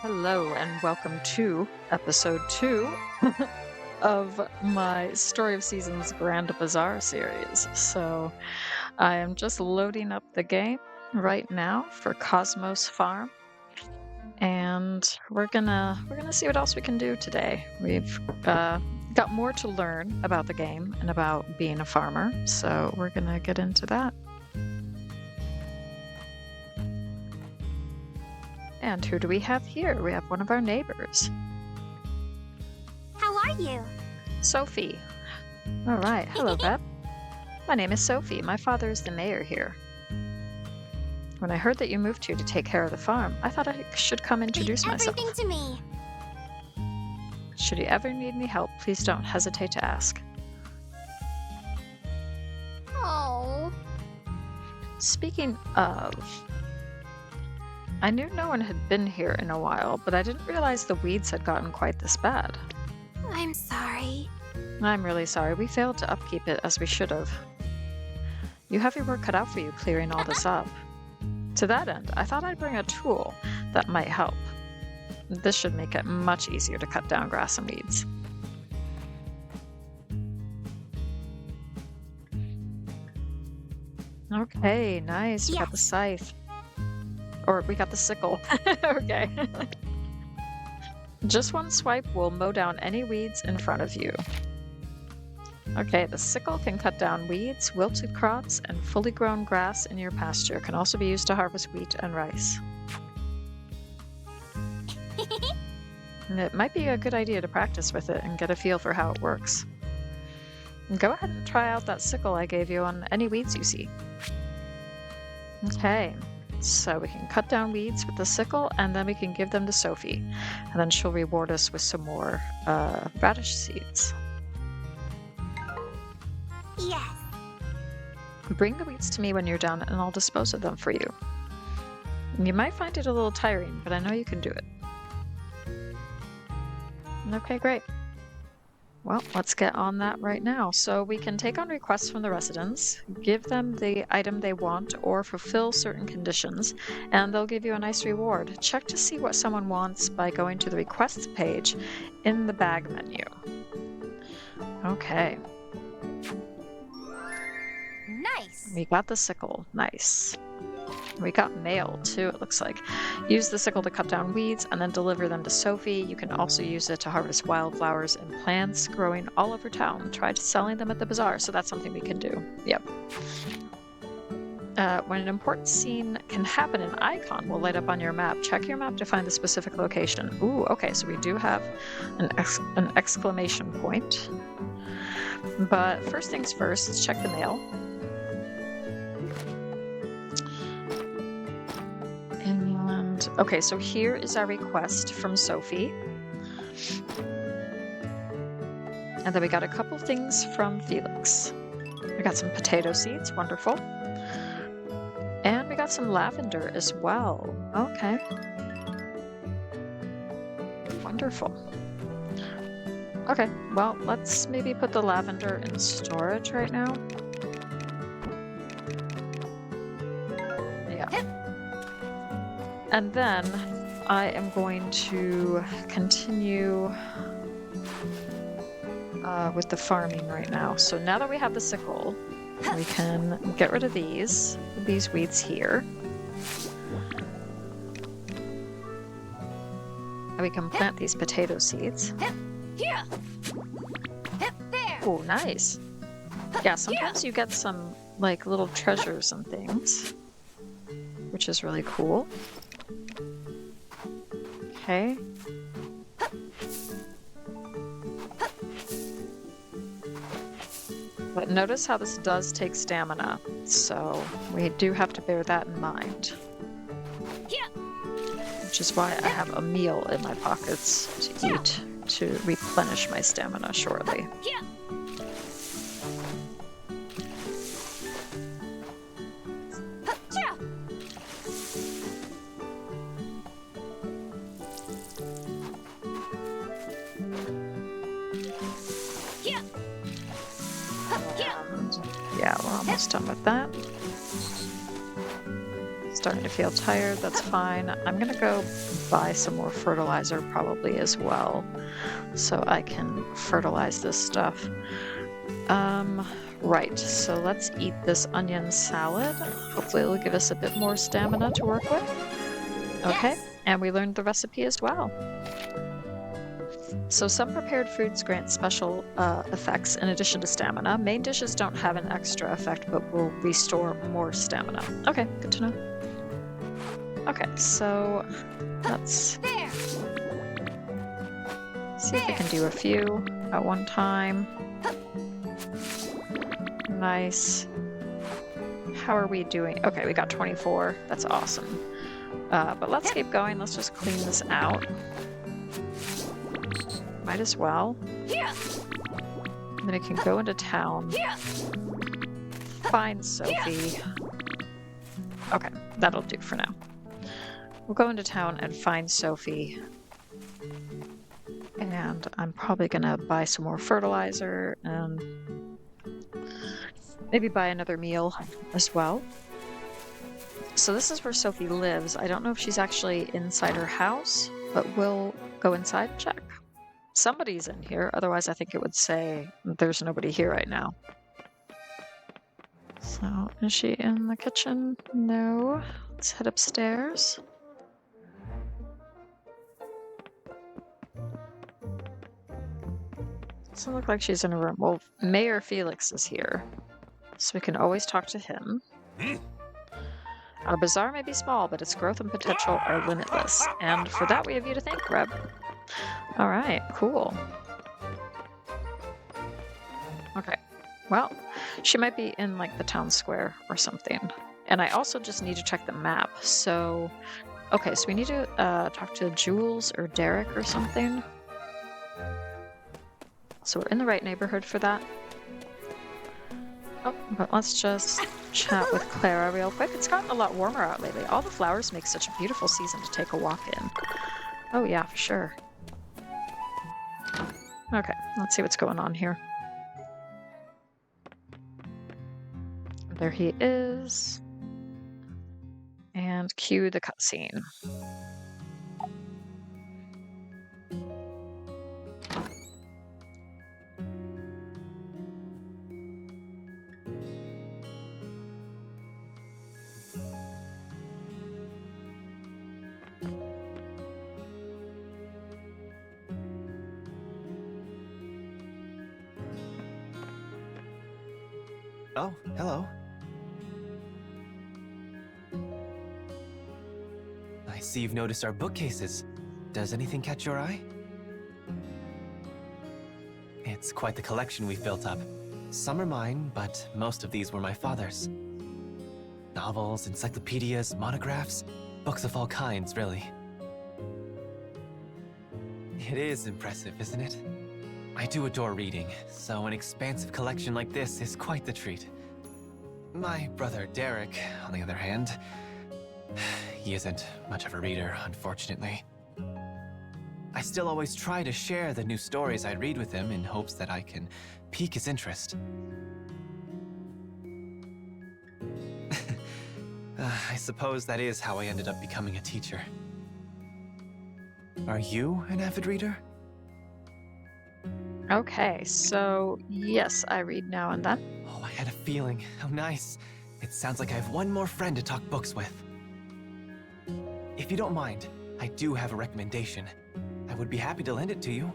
Hello, and welcome to episode 2 of my Story of Seasons Grand Bazaar series. So, I am just loading up the game right now for Cosmos Farm, and we're gonna see what else we can do today. We've got more to learn about the game and about being a farmer, so we're gonna get into that. And who do we have here? We have one of our neighbors, How are you? Sophie. All right. Hello, Beth. My name is Sophie. My father is the mayor here. When I heard that you moved here to take care of the farm, I thought I should come introduce myself. Everything to me. Should you ever need any help, please don't hesitate to ask. Oh, Speaking of, I knew no one had been here in a while, but I didn't realize the weeds had gotten quite this bad. I'm sorry. I'm really sorry. We failed to upkeep it as we should have. You have your work cut out for you clearing all this up. To that end, I thought I'd bring a tool that might help. This should make it much easier to cut down grass and weeds. Okay, nice. We got the Yes. scythe. Or we got the sickle. Okay. Just one swipe will mow down any weeds in front of you. Okay, the sickle can cut down weeds, wilted crops, and fully grown grass in your pasture. It can also be used to harvest wheat and rice. And it might be a good idea to practice with it and get a feel for how it works. And go ahead and try out that sickle I gave you on any weeds you see. Okay, so we can cut down weeds with the sickle, and then we can give them to Sophie. And then she'll reward us with some more radish seeds. Yes. Bring the weeds to me when you're done, and I'll dispose of them for you. You might find it a little tiring, but I know you can do it. Okay, great. Well, let's get on that right now. So we can take on requests from the residents, give them the item they want, or fulfill certain conditions, and they'll give you a nice reward. Check to see what someone wants by going to the requests page in the bag menu. Okay, Nice. we got the sickle. Nice. We got mail too, it looks like. Use the sickle to cut down weeds and then deliver them to Sophie. You can also use it to harvest wildflowers and plants growing all over town. Try selling them at the bazaar, so that's something we can do. Yep. When an important scene can happen, an icon will light up on your map. Check your map to find the specific location. Ooh, okay, so we do have an exclamation point. But first things first, let's check the mail. And okay, so here is our request from Sophie. And then we got a couple things from Felix. We got some potato seeds, wonderful. And we got some lavender as well. Okay. Wonderful. Okay, well, let's maybe put the lavender in storage right now. Yeah. And then I am going to continue with the farming right now. So now that we have the sickle, we can get rid of these weeds here. And we can plant these potato seeds. Here. There. Oh, nice. Yeah, sometimes you get some like little treasures and things, which is really cool. Okay. But notice how this does take stamina, so we do have to bear that in mind. Here. Which is why I have a meal in my pockets to eat to replenish my stamina shortly. Here. And yeah, we're almost done with that. Starting to feel tired, that's fine. I'm gonna go buy some more fertilizer probably as well, so I can fertilize this stuff. Right, so let's eat this onion salad. Hopefully it'll give us a bit more stamina to work with. Okay, Yes. and we learned the recipe as well. So some prepared foods grant special effects in addition to stamina. Main dishes don't have an extra effect, but will restore more stamina. Okay, good to know. Okay, so let's There. see if we can do a few at one time. Nice. How are we doing? Okay, we got 24. That's awesome. But let's keep going. Let's just clean this out. Might as well. Here. Then I can go into town. Here. Find Sophie. Okay, that'll do for now. We'll go into town and find Sophie. And I'm probably gonna buy some more fertilizer and maybe buy another meal as well. So this is where Sophie lives. I don't know if she's actually inside her house, but we'll go inside and check. Somebody's in here, otherwise I think it would say there's nobody here right now. So, is she in the kitchen? No. Let's head upstairs. Doesn't look like she's in a room. Well, Mayor Felix is here, so we can always talk to him. Our bazaar may be small, but its growth and potential are limitless. And for that, we have you to thank, Reb. All right, cool. Okay, well, she might be in like the town square or something. And I also just need to check the map. So, okay, so we need to talk to Jules or Derek or something. So we're in the right neighborhood for that. Oh, but let's just chat with Clara real quick. It's gotten a lot warmer out lately. All the flowers make such a beautiful season to take a walk in. Oh yeah, for sure. Okay, let's see what's going on here. There he is. And cue the cutscene. Oh, hello. I see you've noticed our bookcases. Does anything catch your eye? It's quite the collection we've built up. Some are mine, but most of these were my father's. Novels, encyclopedias, monographs, books of all kinds, really. It is impressive, isn't it? I do adore reading, so an expansive collection like this is quite the treat. My brother Derek, on the other hand, he isn't much of a reader, unfortunately. I still always try to share the new stories I read with him in hopes that I can pique his interest. I suppose that is how I ended up becoming a teacher. Are you an avid reader? Okay, so yes, I read now and then. Oh, I had a feeling. How nice. It sounds like I have one more friend to talk books with. If you don't mind, I do have a recommendation. I would be happy to lend it to you.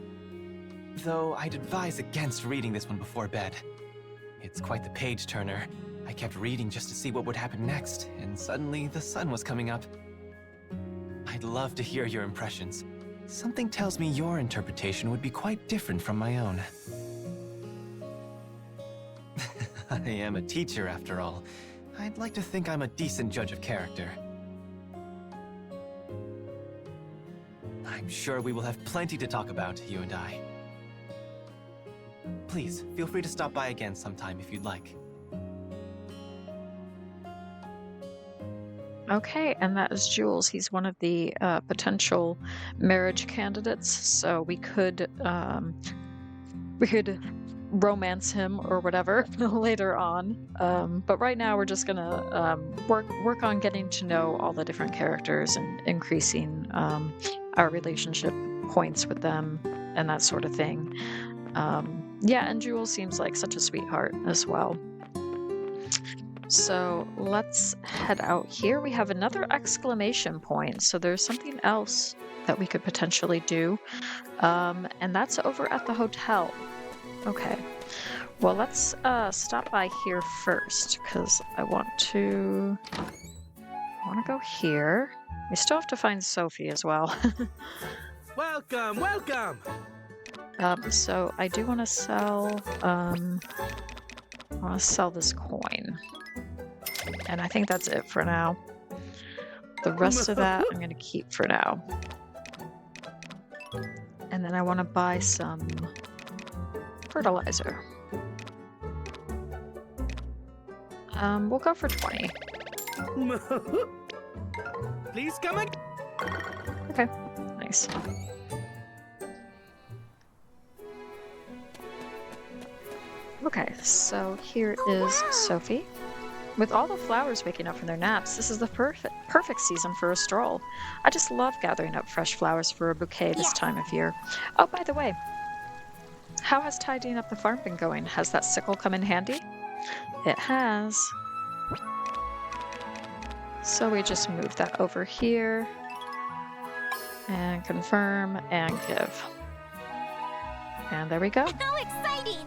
Though I'd advise against reading this one before bed. It's quite the page turner. I kept reading just to see what would happen next, and suddenly the sun was coming up. I'd love to hear your impressions. Something tells me your interpretation would be quite different from my own. I am a teacher, after all. I'd like to think I'm a decent judge of character. I'm sure we will have plenty to talk about, you and I. Please, feel free to stop by again sometime if you'd like. Okay, and that is Jules. He's one of the potential marriage candidates, so we could romance him or whatever later on. But right now we're just gonna work on getting to know all the different characters and increasing our relationship points with them and that sort of thing. Yeah, and Jewel seems like such a sweetheart as well. So let's head out here. We have another exclamation point. So there's something else that we could potentially do. And that's over at the hotel. Okay. Well, let's stop by here first because I want to go here. We still have to find Sophie as well. Welcome, welcome. So I do want to sell. I want to sell this coin, and I think that's it for now. The rest of that I'm going to keep for now. And then I want to buy some fertilizer. We'll go for 20. Please come in. Okay, nice. Okay, so here is Sophie. With all the flowers waking up from their naps, this is the perfect season for a stroll. I just love gathering up fresh flowers for a bouquet this time of year. Oh, by the way, how has tidying up the farm been going? Has that sickle come in handy? It has. So we just move that over here and confirm and give. And there we go. How exciting!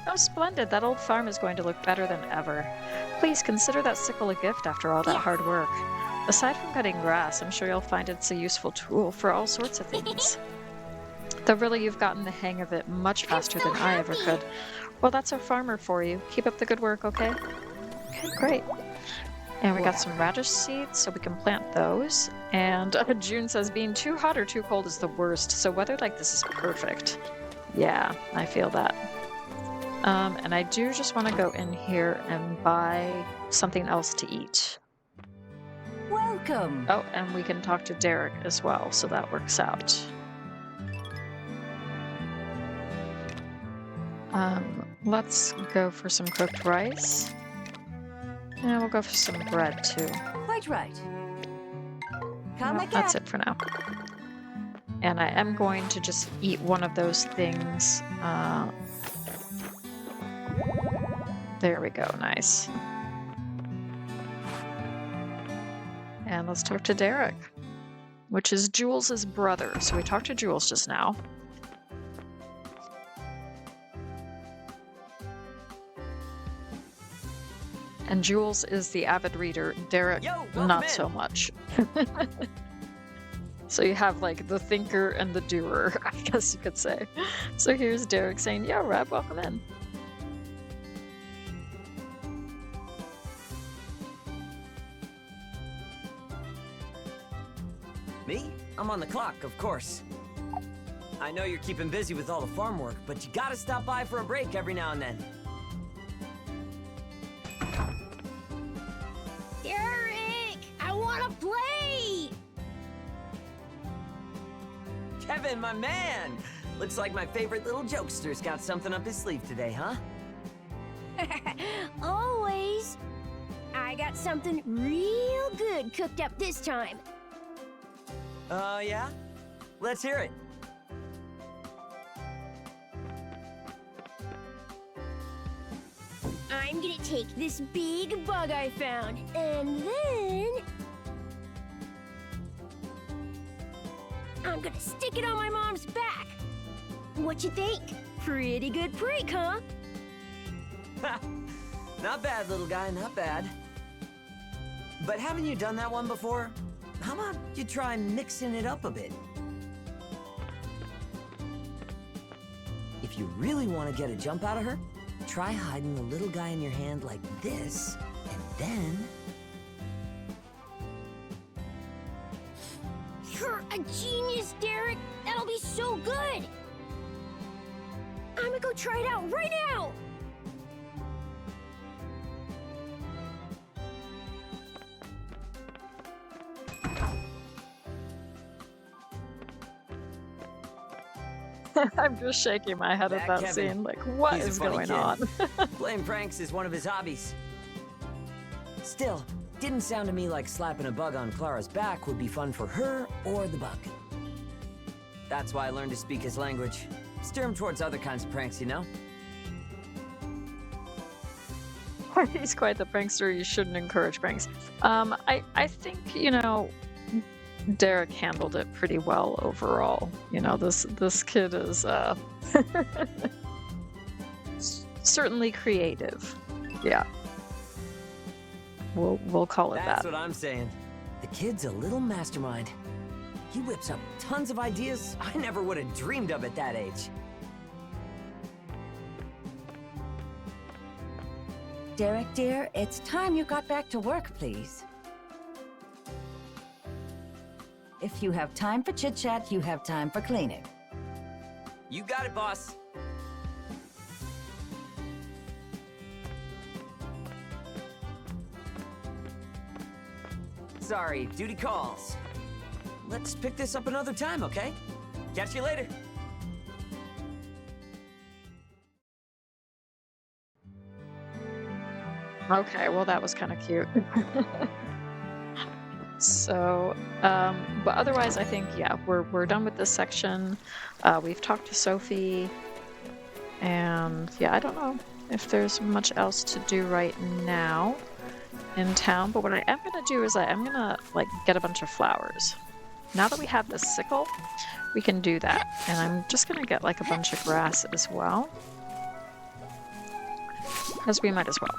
Oh, splendid. That old farm is going to look better than ever. Please consider that sickle a gift after all that hard work. Aside from cutting grass, I'm sure you'll find it's a useful tool for all sorts of things. Though really, you've gotten the hang of it much faster than I ever could. Well, that's our farmer for you. Keep up the good work, okay? Okay, great. And we got some radish seeds, so we can plant those. And June says being too hot or too cold is the worst, so weather like this is perfect. Yeah, I feel that. And I do just want to go in here and buy something else to eat. Welcome. Oh, and we can talk to Derek as well, so that works out. Let's go for some cooked rice. And we'll go for some bread too. Quite right. Come Well, again. that's it for now. And I am going to just eat one of those things. There we go, nice. And let's talk to Derek, which is Jules' brother. So we talked to Jules just now. And Jules is the avid reader. Derek, not so much. So you have like the thinker and the doer, I guess you could say. So here's Derek saying, "Yo, Reb, welcome in." Me? I'm on the clock, of course. I know you're keeping busy with all the farm work, but you gotta stop by for a break every now and then. Derek, I want to play. Kevin, my man! Looks like my favorite little jokester's got something up his sleeve today, huh? Always. I got something real good cooked up this time. Yeah? Let's hear it. I'm gonna take this big bug I found, and then I'm gonna stick it on my mom's back. What you think? Pretty good prank, huh? Not bad, little guy, not bad. But haven't you done that one before? How about you try mixing it up a bit? If you really want to get a jump out of her, try hiding the little guy in your hand like this, and then... You're a genius, Derek. That'll be so good. I'm gonna go try it out right now. I'm just shaking my head at that Kevin. scene. Like, what He's a is funny going kid. on? Playing pranks is one of his hobbies. Still, didn't sound to me like slapping a bug on Clara's back would be fun for her or the bug. That's why I learned to speak his language. Steer him towards other kinds of pranks, you know? He's quite the prankster. You shouldn't encourage pranks. I think, Derek handled it pretty well overall. This kid is certainly creative. Yeah. We'll call it That's that. what I'm saying. The kid's a little mastermind. He whips up tons of ideas I never would have dreamed of at that age. Derek, dear, it's time you got back to work, please. If you have time for chit-chat, you have time for cleaning. You got it, boss. Sorry, duty calls. Let's pick this up another time, okay? Catch you later. Okay, well, that was kind of cute. So, but otherwise, I think, yeah, we're done with this section. We've talked to Sophie, and yeah, I don't know if there's much else to do right now in town, but what I am gonna do is I am gonna, like, get a bunch of flowers. Now that we have the sickle, we can do that, and I'm just gonna get, like, a bunch of grass as well, because we might as well.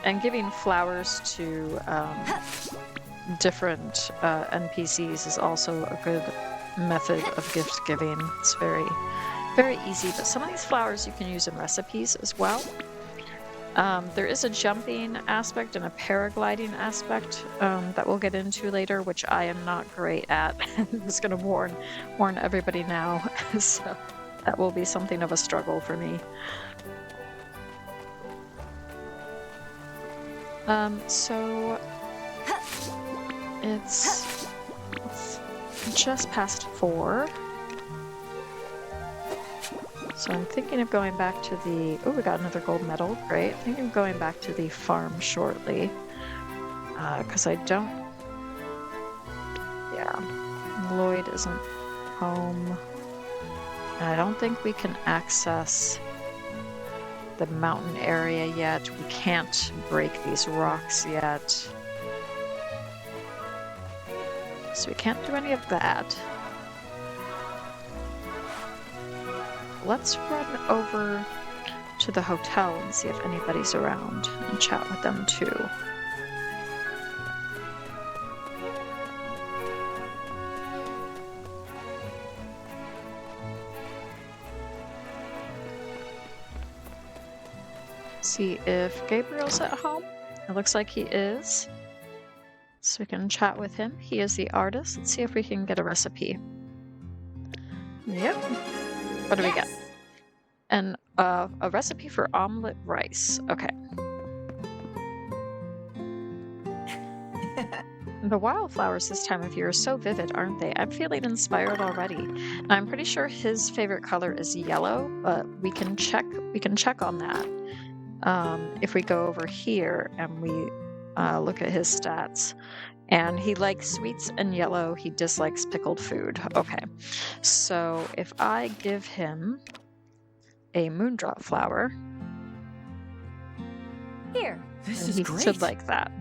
And giving flowers to different NPCs is also a good method of gift giving. It's very, very easy, but some of these flowers you can use in recipes as well. There is a jumping aspect and a paragliding aspect that we'll get into later, which I am not great at. I'm just going to warn everybody now, so that will be something of a struggle for me. So it's just past 4. So I'm thinking of going back to the, oh, we got another gold medal, great. I'm thinking of going back to the farm shortly, because I don't, yeah, Lloyd isn't home, and I don't think we can access the mountain area yet. We can't break these rocks yet. So we can't do any of that. Let's run over to the hotel and see if anybody's around and chat with them too. See if Gabriel's at home. It looks like he is. So we can chat with him. He is the artist. Let's see if we can get a recipe. Yep. What do we get? And a recipe for omelet rice. Okay. The wildflowers this time of year are so vivid, aren't they? I'm feeling inspired already. Now, I'm pretty sure his favorite color is yellow, but we can check on that. If we go over here and we look at his stats, and he likes sweets and yellow, he dislikes pickled food. Okay, so if I give him a moondrop flower, Here. This he should like that.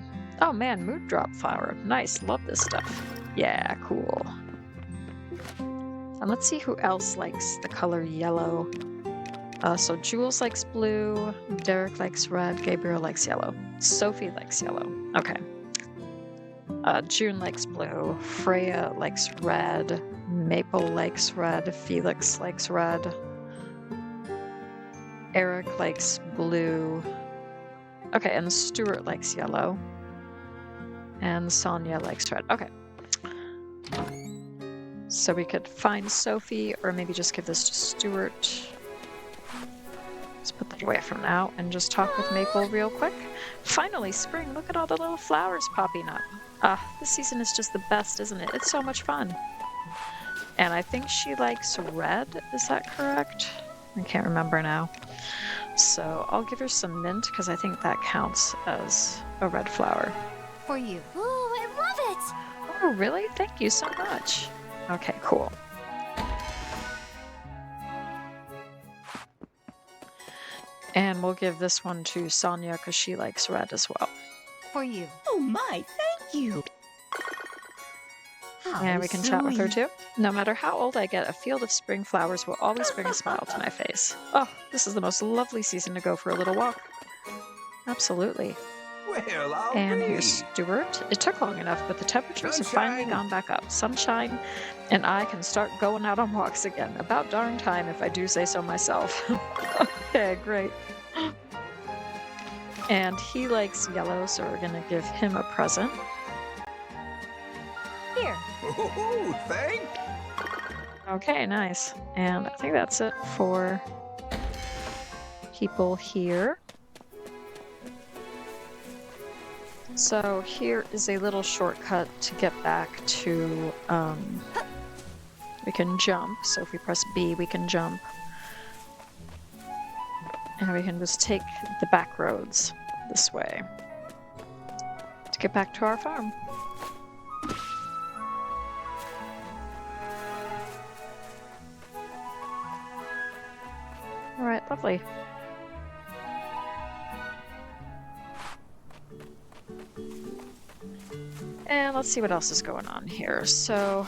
Oh man, moondrop flower, nice, love this stuff. Yeah, cool. And let's see who else likes the color yellow. So Jules likes blue, Derek likes red, Gabriel likes yellow, Sophie likes yellow. Okay. June likes blue, Freya likes red, Maple likes red, Felix likes red, Eric likes blue. Okay, and Stuart likes yellow. And Sonia likes red. Okay. So we could find Sophie, or maybe just give this to Stuart. Let's put that away for now and just talk with Maple real quick. Finally, spring. Look at all the little flowers popping up. This season is just the best, isn't it? It's so much fun. And I think she likes red. Is that correct? I can't remember now. So I'll give her some mint because I think that counts as a red flower. For you. Oh, I love it! Oh, really? Thank you so much. Okay, cool. And we'll give this one to Sonia because she likes red as well. For you. Oh my, thank you. And we can chat with her too. No matter how old I get, a field of spring flowers will always bring a smile to my face. Oh, this is the most lovely season to go for a little walk. Absolutely. Well, I'll And be. here's Stuart. It took long enough, but the temperatures have finally Sunshine. gone back up. Sunshine, and I can start going out on walks again. About darn time, if I do say so myself. Okay, great. And he likes yellow, so we're going to give him a present. Here. Oh, thank Okay, nice. And I think that's it for people here. So here is a little shortcut to get back to, we can jump. So if we press B, we can jump. And we can just take the back roads this way to get back to our farm. All right, lovely. And let's see what else is going on here. So,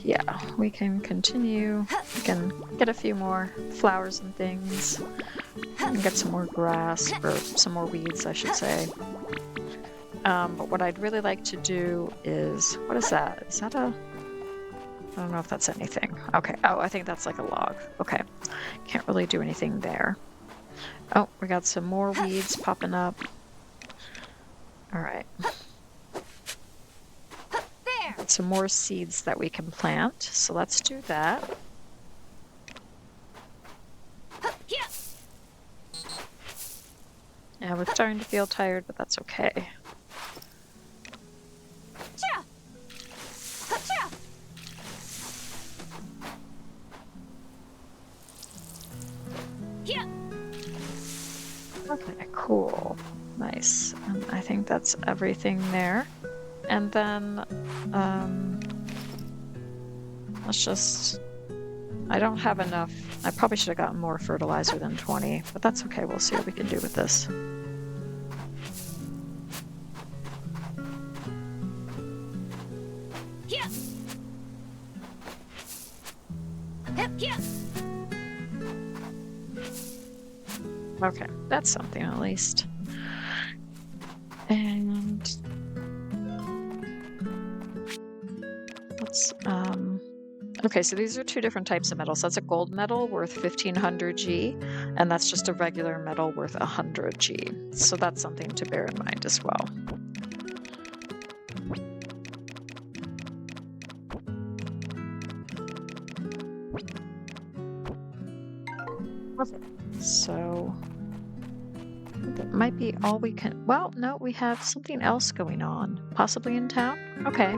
yeah, we can continue. We can get a few more flowers and things. And get some more grass, or some more weeds, I should say. But what I'd really like to do is, what is that? Is that a, I don't know if that's anything. Okay, oh, I think that's like a log. Okay, can't really do anything there. Oh, we got some more weeds popping up. All right. There! Got some more seeds that we can plant, so let's do that. Here! Yeah, we're starting to feel tired, but that's okay. Cha! Cha! Here! Okay, cool. Nice. And I think that's everything there. And then, let's just... I don't have enough. I probably should have gotten more fertilizer than 20, but that's okay. We'll see what we can do with this. Here! Here! Okay, that's something at least. And let's okay, so these are two different types of metals. That's a gold metal worth 1500 G, and that's just a regular metal worth 100 G. So that's something to bear in mind as well. Okay. So that might be all we can. Well, no, we have something else going on, possibly in town. Okay.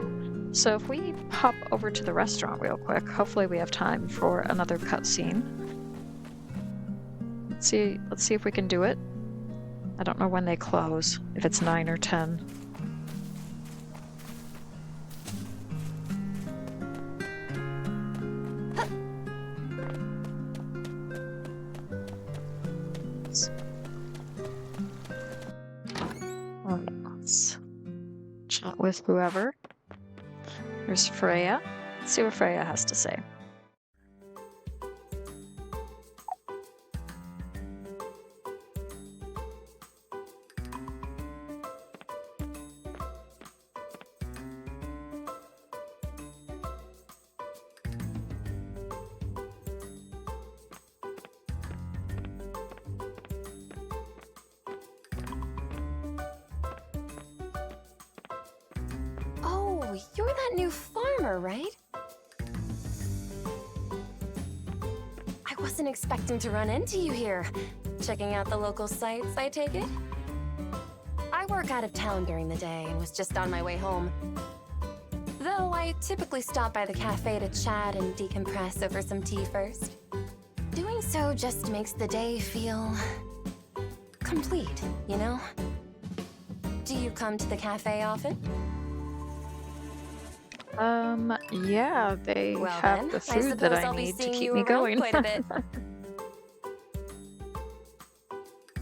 So if we hop over to the restaurant real quick, hopefully we have time for another cutscene. Let's see if we can do it. I don't know when they close, if it's 9 or 10. Let's chat with whoever. There's Freya. Let's see what Freya has to say. Oh, you're that new farmer, right? I was wasn't expecting to run into you here. Checking out the local sites, I take it? I work out of town during the day and was just on my way home. Though I typically stop by the cafe to chat and decompress over some tea first. Doing so just makes the day feel complete, you know? Do you come to the cafe often? Yeah, they Well have then, the I food that suppose I I'll be need to seeing keep you me around going. quite a bit.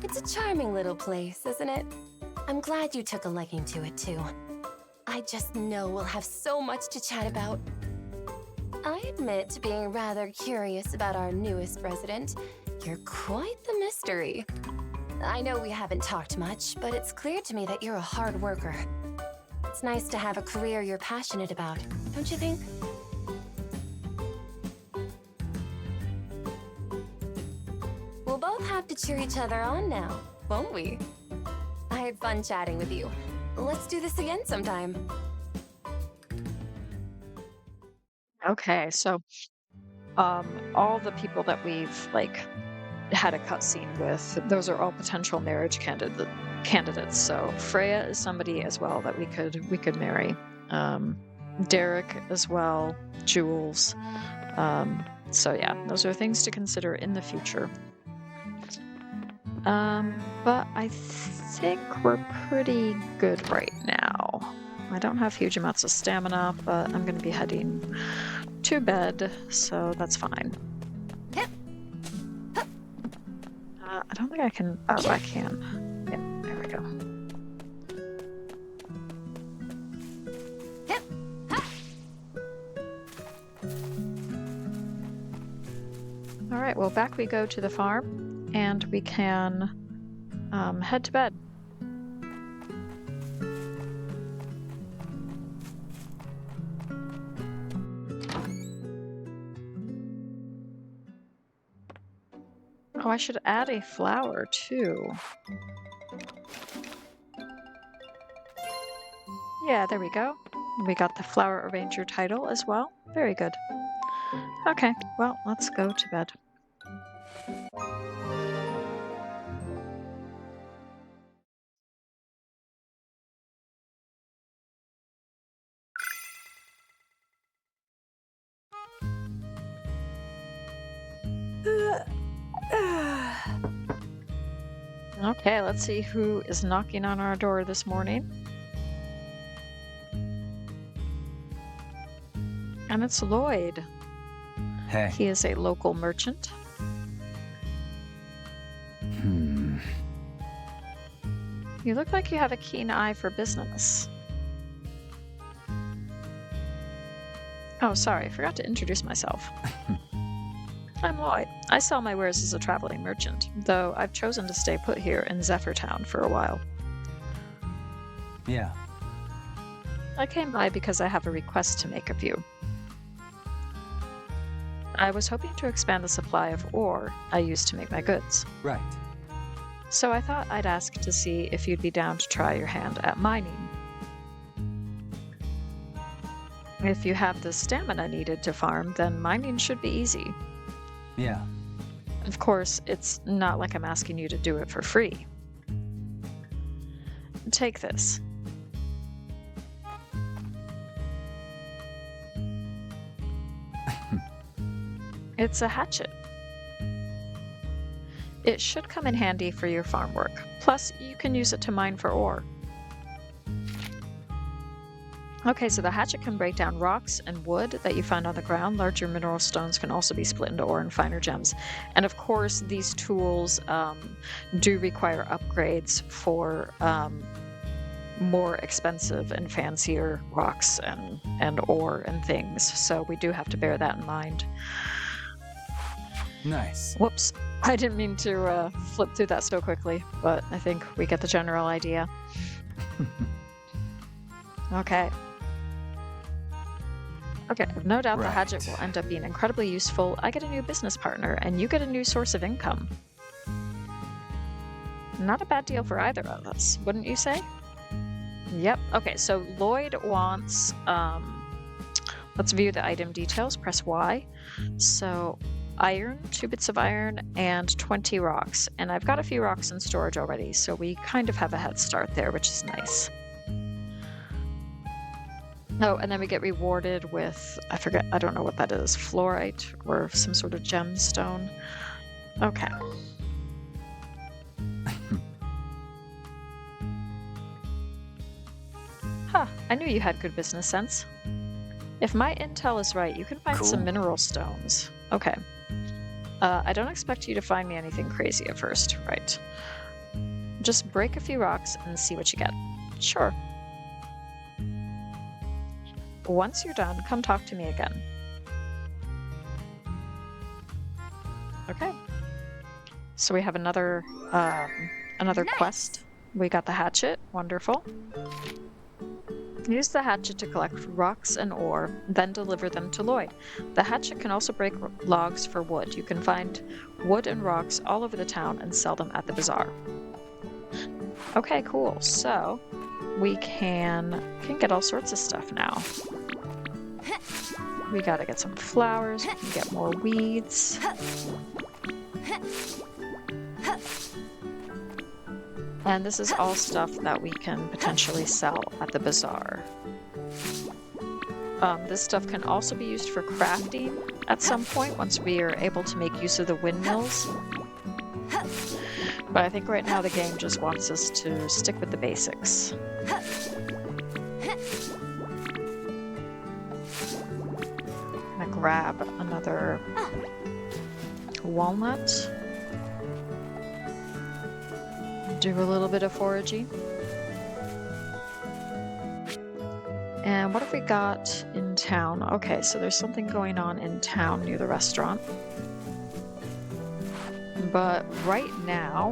It's a charming little place, isn't it? I'm glad you took a liking to it too. I just know we'll have so much to chat about. I admit to being rather curious about our newest resident. You're quite the mystery. I know we haven't talked much, but it's clear to me that you're a hard worker. It's nice to have a career you're passionate about, don't you think? We'll both have to cheer each other on now, won't we? I had fun chatting with you. Let's do this again sometime. Okay, so all the people that we've had a cutscene with, those are all potential marriage candidates. So Freya is somebody as well that we could marry. Derek as well, Jules. So yeah, those are things to consider in the future. But I think we're pretty good right now. I don't have huge amounts of stamina, but I'm going to be heading to bed, so that's fine. I don't think I can... Oh, I can. Yeah, there we go. Alright, well, back we go to the farm, and we can head to bed. Oh, I should add a flower, too. Yeah, there we go. We got the flower arranger title as well. Very good. Okay, well, let's go to bed. Okay, let's see who is knocking on our door this morning. And it's Lloyd. Hey. He is a local merchant. You look like you have a keen eye for business. Oh, sorry, I forgot to introduce myself. I'm Lloyd. I sell my wares as a traveling merchant, though I've chosen to stay put here in Zephyrtown for a while. Yeah. I came by because I have a request to make of you. I was hoping to expand the supply of ore I use to make my goods. Right. So I thought I'd ask to see if you'd be down to try your hand at mining. If you have the stamina needed to farm, then mining should be easy. Yeah. Of course, it's not like I'm asking you to do it for free. Take this. It's a hatchet. It should come in handy for your farm work. Plus, you can use it to mine for ore. Okay, so the hatchet can break down rocks and wood that you find on the ground. Larger mineral stones can also be split into ore and finer gems. And of course, these tools do require upgrades for more expensive and fancier rocks and ore and things. So we do have to bear that in mind. Nice. Whoops. I didn't mean to flip through that so quickly, but I think we get the general idea. Okay. Okay, I've no doubt the hatchet will end up being incredibly useful. I get a new business partner, and you get a new source of income. Not a bad deal for either of us, wouldn't you say? Yep. Okay, so Lloyd wants... let's view the item details. Press Y. So iron, 2 bits of iron, and 20 rocks. And I've got a few rocks in storage already, so we kind of have a head start there, which is nice. Oh, and then we get rewarded with, I don't know what that is, fluorite or some sort of gemstone. Okay. Huh, I knew you had good business sense. If my intel is right, you can find some Cool. mineral stones. Okay. I don't expect you to find me anything crazy at first, right? Just break a few rocks and see what you get. Sure. Once you're done, come talk to me again. Okay. So we have another Nice. quest. We got the hatchet. Wonderful. Use the hatchet to collect rocks and ore, then deliver them to Lloyd. The hatchet can also break logs for wood. You can find wood and rocks all over the town and sell them at the bazaar. Okay, cool. So we can get all sorts of stuff now. We gotta get some flowers, we can get more weeds. And this is all stuff that we can potentially sell at the bazaar. This stuff can also be used for crafting at some point once we are able to make use of the windmills. But I think right now the game just wants us to stick with the basics. I'm gonna grab another walnut. Do a little bit of foraging. And what have we got in town? Okay, so there's something going on in town near the restaurant. But right now,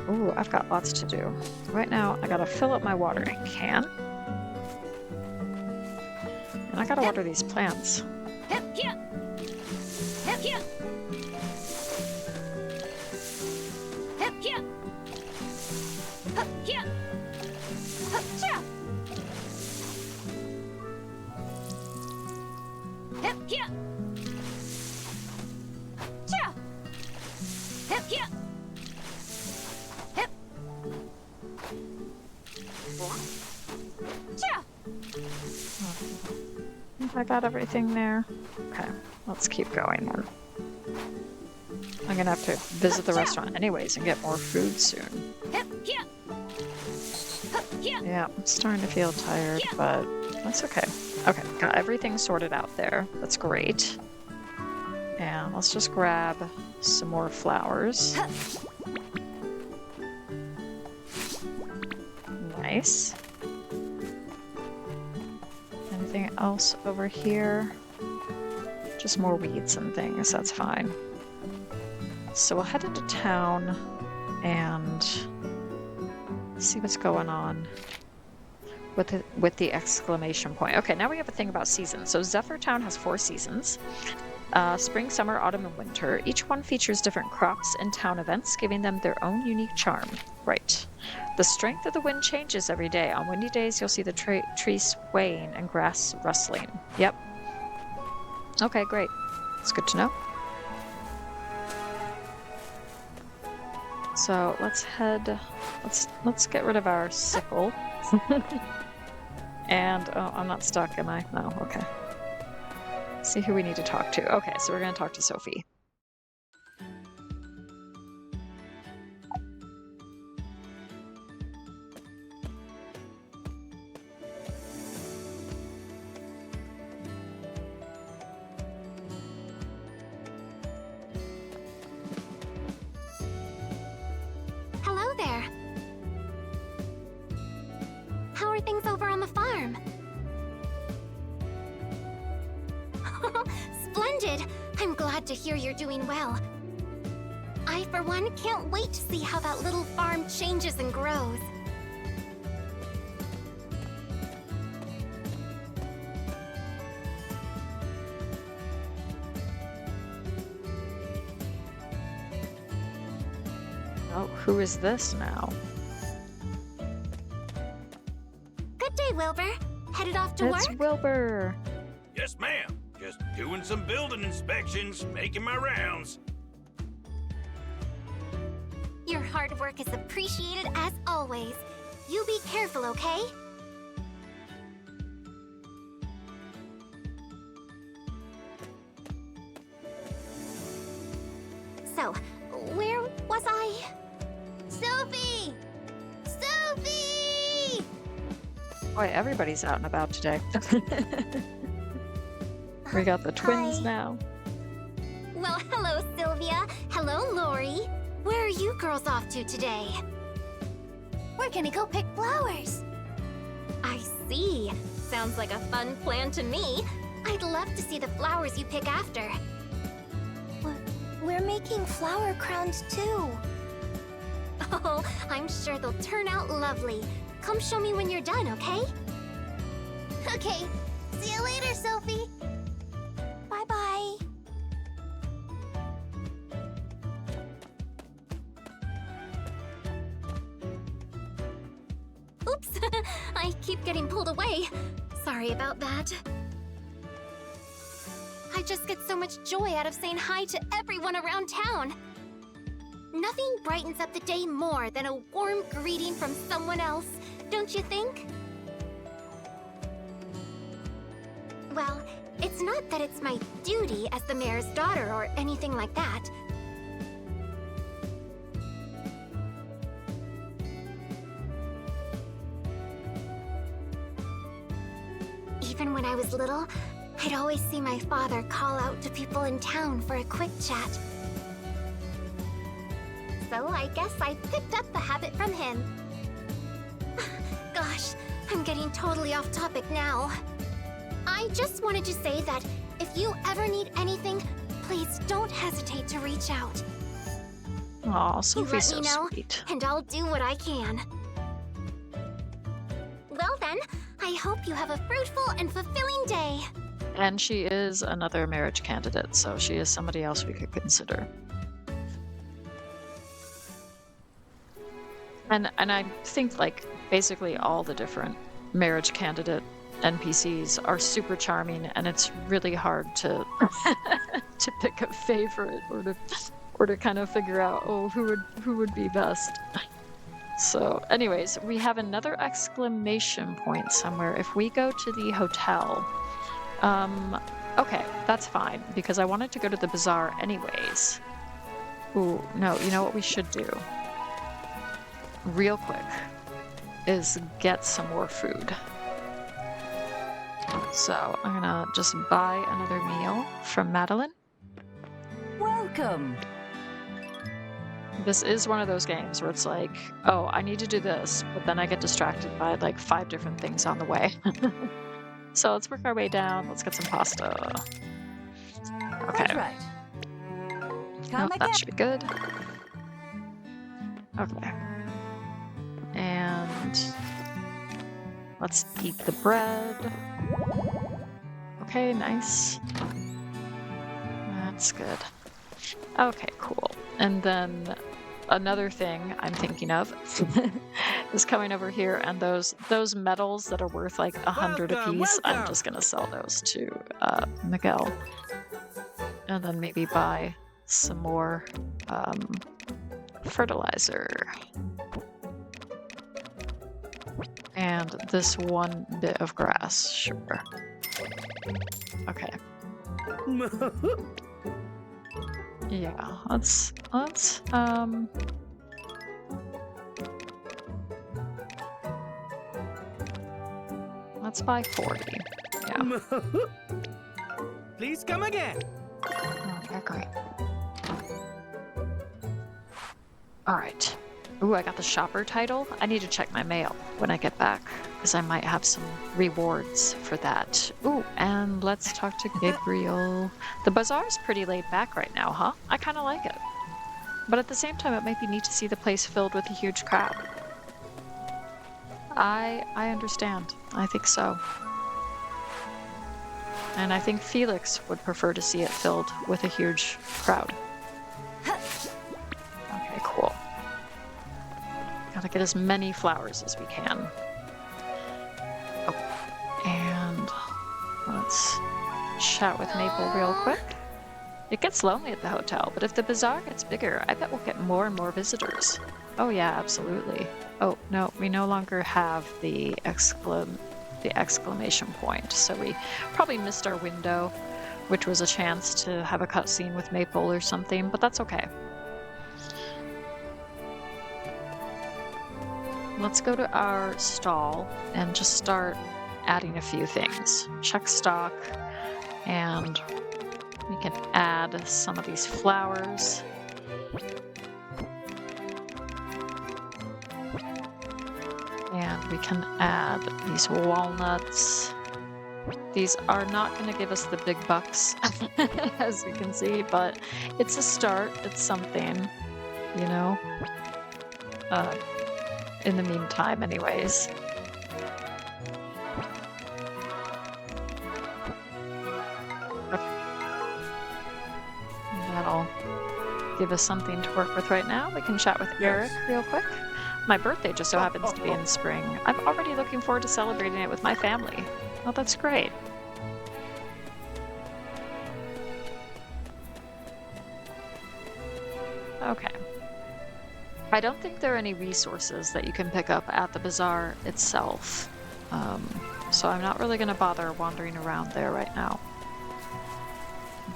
ooh, I've got lots to do. Right now, I gotta fill up my watering can. And I gotta water these plants. I got everything there. Okay, let's keep going then. I'm gonna have to visit the restaurant anyways and get more food soon. Yeah, I'm starting to feel tired, but that's okay. Okay, got everything sorted out there. That's great. And let's just grab some more flowers. Nice. Anything else over here? Just more weeds and things, that's fine. So we'll head into town and see what's going on with the exclamation point. Okay, now we have a thing about seasons. So Zephyr Town has 4 seasons. Spring, summer, autumn, and winter. Each one features different crops and town events, giving them their own unique charm. Right. The strength of the wind changes every day. On windy days, you'll see the trees swaying and grass rustling. Yep. Okay, great. It's good to know. So let's head. Let's get rid of our sickle. And oh, I'm not stuck, am I? No. Okay. See who we need to talk to. Okay, so we're gonna talk to Sophie. Hello there. How are things over on the farm? Splendid! I'm glad to hear you're doing well. I, for one, can't wait to see how that little farm changes and grows. Oh, who is this now? Good day, Wilbur. Headed off to It's work? Wilbur. Yes, ma'am. Doing some building inspections, making my rounds. Your hard work is appreciated as always. You be careful, okay? So, where was I? Sophie! Sophie! Boy, everybody's out and about today. We got the twins Hi. now. Well, hello, Sylvia. Hello, Lori. Where are you girls off to today? We're gonna go pick flowers. I see. Sounds like a fun plan to me. I'd love to see the flowers you pick after. We're making flower crowns too. Oh, I'm sure they'll turn out lovely. Come show me when you're done, okay? Okay. See you later, Sophie. Bye-bye. Oops, I keep getting pulled away. Sorry about that. I just get so much joy out of saying hi to everyone around town. Nothing brightens up the day more than a warm greeting from someone else, don't you think? Well, it's not that it's my duty as the mayor's daughter or anything like that. Even when I was little, I'd always see my father call out to people in town for a quick chat. So I guess I picked up the habit from him. Gosh, I'm getting totally off topic now. I just wanted to say that if you ever need anything, please don't hesitate to reach out. Aw, You Sophie's let so me know, sweet. and I'll do what I can. Well then, I hope you have a fruitful and fulfilling day. And she is another marriage candidate, so she is somebody else we could consider. And I think like basically all the different marriage candidate NPCs are super charming, and it's really hard to to pick a favorite or to kind of figure out who would be best. So, anyways, we have another exclamation point somewhere. If we go to the hotel, okay, that's fine because I wanted to go to the bazaar anyways. Ooh, no, you know what we should do? Real quick is get some more food. So I'm gonna just buy another meal from Madeline. Welcome. This is one of those games where it's like, oh, I need to do this, but then I get distracted by like 5 different things on the way. So let's work our way down. Let's get some pasta. Okay. That's right. Nope, Come that again. should be good. Okay. And let's eat the bread. Okay, nice. That's good. Okay, cool. And then another thing I'm thinking of is coming over here, and those medals that are worth like 100 Welcome, apiece, I'm welcome. just gonna sell those to Miguel. And then maybe buy some more fertilizer. And this one bit of grass, sure. Okay. Yeah, let's buy 40. Yeah. Please come again. Okay, great. All right. Ooh, I got the shopper title. I need to check my mail when I get back, because I might have some rewards for that. Ooh, and let's talk to Gabriel. The bazaar's pretty laid back right now, huh? I kind of like it. But at the same time, it might be neat to see the place filled with a huge crowd. I understand. I think so. And I think Felix would prefer to see it filled with a huge crowd. Okay, cool. Gotta get as many flowers as we can. Oh, and let's chat with Maple real quick. It gets lonely at the hotel, but if the bazaar gets bigger, I bet we'll get more and more visitors. Oh yeah, absolutely. Oh, no, we no longer have the exclamation point, so we probably missed our window, which was a chance to have a cutscene with Maple or something, but that's okay. Let's go to our stall and just start adding a few things. Check stock, and we can add some of these flowers. And we can add these walnuts. These are not going to give us the big bucks, as you can see, but it's a start. It's something, you know, in the meantime anyways. That'll give us something to work with right now. We can chat with Eric real quick. My birthday just so happens to be in spring. I'm already looking forward to celebrating it with my family. Oh, that's great. Okay. I don't think there are any resources that you can pick up at the bazaar itself. So I'm not really going to bother wandering around there right now.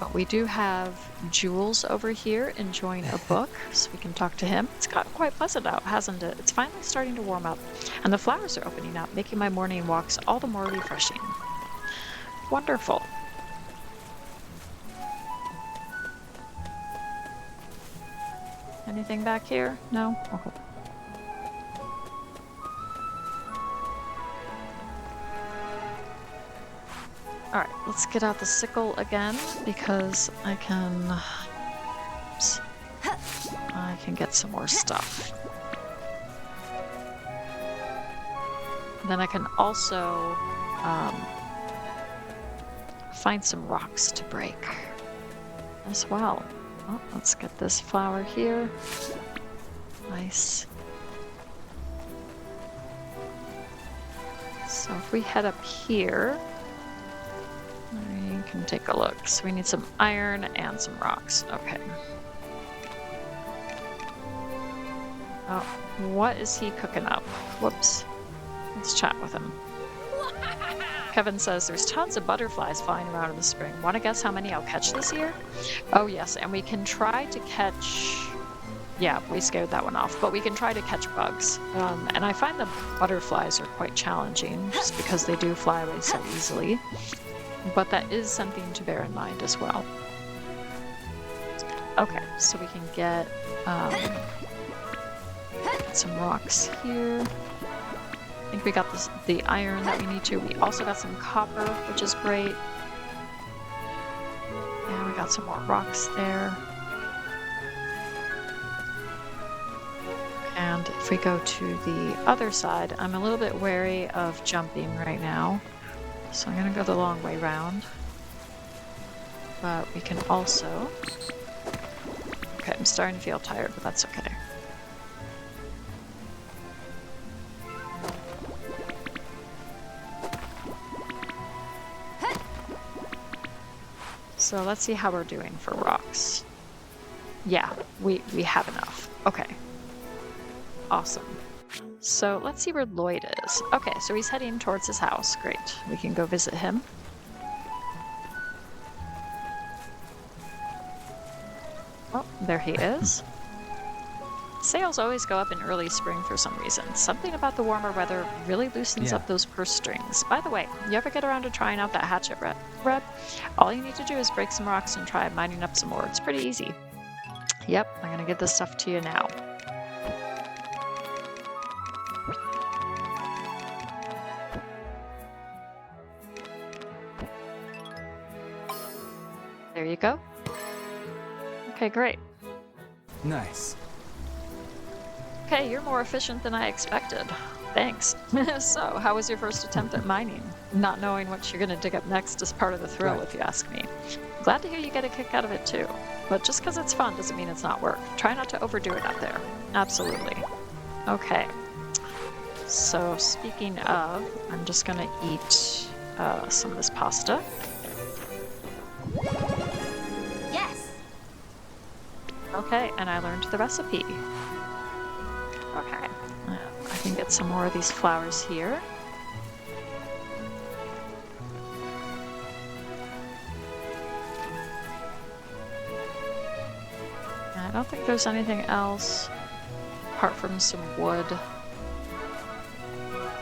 But we do have Jules over here enjoying a book, so we can talk to him. It's gotten quite pleasant out, hasn't it? It's finally starting to warm up, and the flowers are opening up, making my morning walks all the more refreshing. Wonderful. Anything back here? No? Okay. Alright, let's get out the sickle again, because I can get some more stuff. Then I can also find some rocks to break as well. Oh, let's get this flower here. Nice. So if we head up here, we can take a look. So we need some iron and some rocks. Okay. Oh, what is he cooking up? Whoops. Let's chat with him. Kevin says there's tons of butterflies flying around in the spring. Want to guess how many I'll catch this year? Oh yes, and we can try to catch... Yeah, we scared that one off, but we can try to catch bugs. And I find the butterflies are quite challenging, just because they do fly away so easily. But that is something to bear in mind as well. Okay, so we can get some rocks here. I think we got the iron that we need to. We also got some copper, which is great. And we got some more rocks there. And if we go to the other side, I'm a little bit wary of jumping right now. So I'm going to go the long way round. But we can also... Okay, I'm starting to feel tired, but that's okay. So let's see how we're doing for rocks. Yeah, we have enough. Okay. Awesome. So let's see where Lloyd is. Okay, so he's heading towards his house. Great. We can go visit him. Oh, there he is. Sales always go up in early spring for some reason. Something about the warmer weather really loosens up those purse strings. By the way, you ever get around to trying out that hatchet, Red? All you need to do is break some rocks and try mining up some ore. It's pretty easy. Yep, I'm gonna get this stuff to you now. There you go. Okay, great. Nice. Okay, you're more efficient than I expected. Thanks. So, how was your first attempt at mining? Not knowing what you're going to dig up next is part of the thrill, if you ask me. Glad to hear you get a kick out of it too. But just because it's fun doesn't mean it's not work. Try not to overdo it out there. Absolutely. Okay. So, speaking of, I'm just going to eat some of this pasta. Okay, and I learned the recipe. Okay, I can get some more of these flowers here. I don't think there's anything else apart from some wood.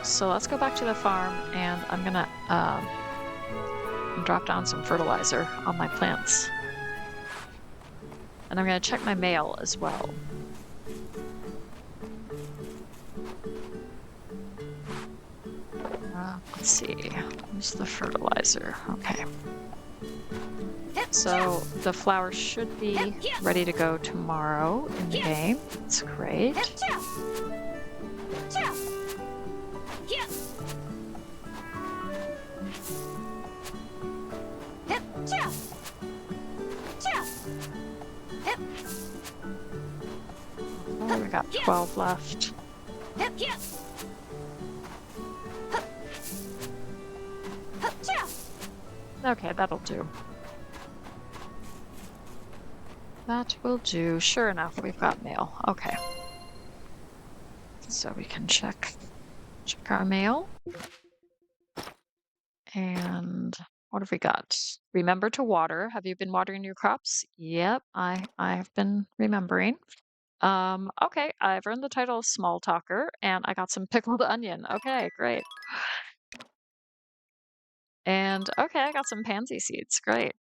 So let's go back to the farm, and I'm gonna drop down some fertilizer on my plants. And I'm gonna check my mail as well. Let's see, where's the fertilizer? Okay. So the flowers should be ready to go tomorrow in the game. That's great. Oh, we got 12 left. Okay, that'll do. That will do. Sure enough, we've got mail. Okay. So we can check our mail. And what have we got? Remember to water. Have you been watering your crops? Yep, I've been remembering. Okay, I've earned the title of small talker, and I got some pickled onion. Okay, great. And okay, I got some pansy seeds. Great.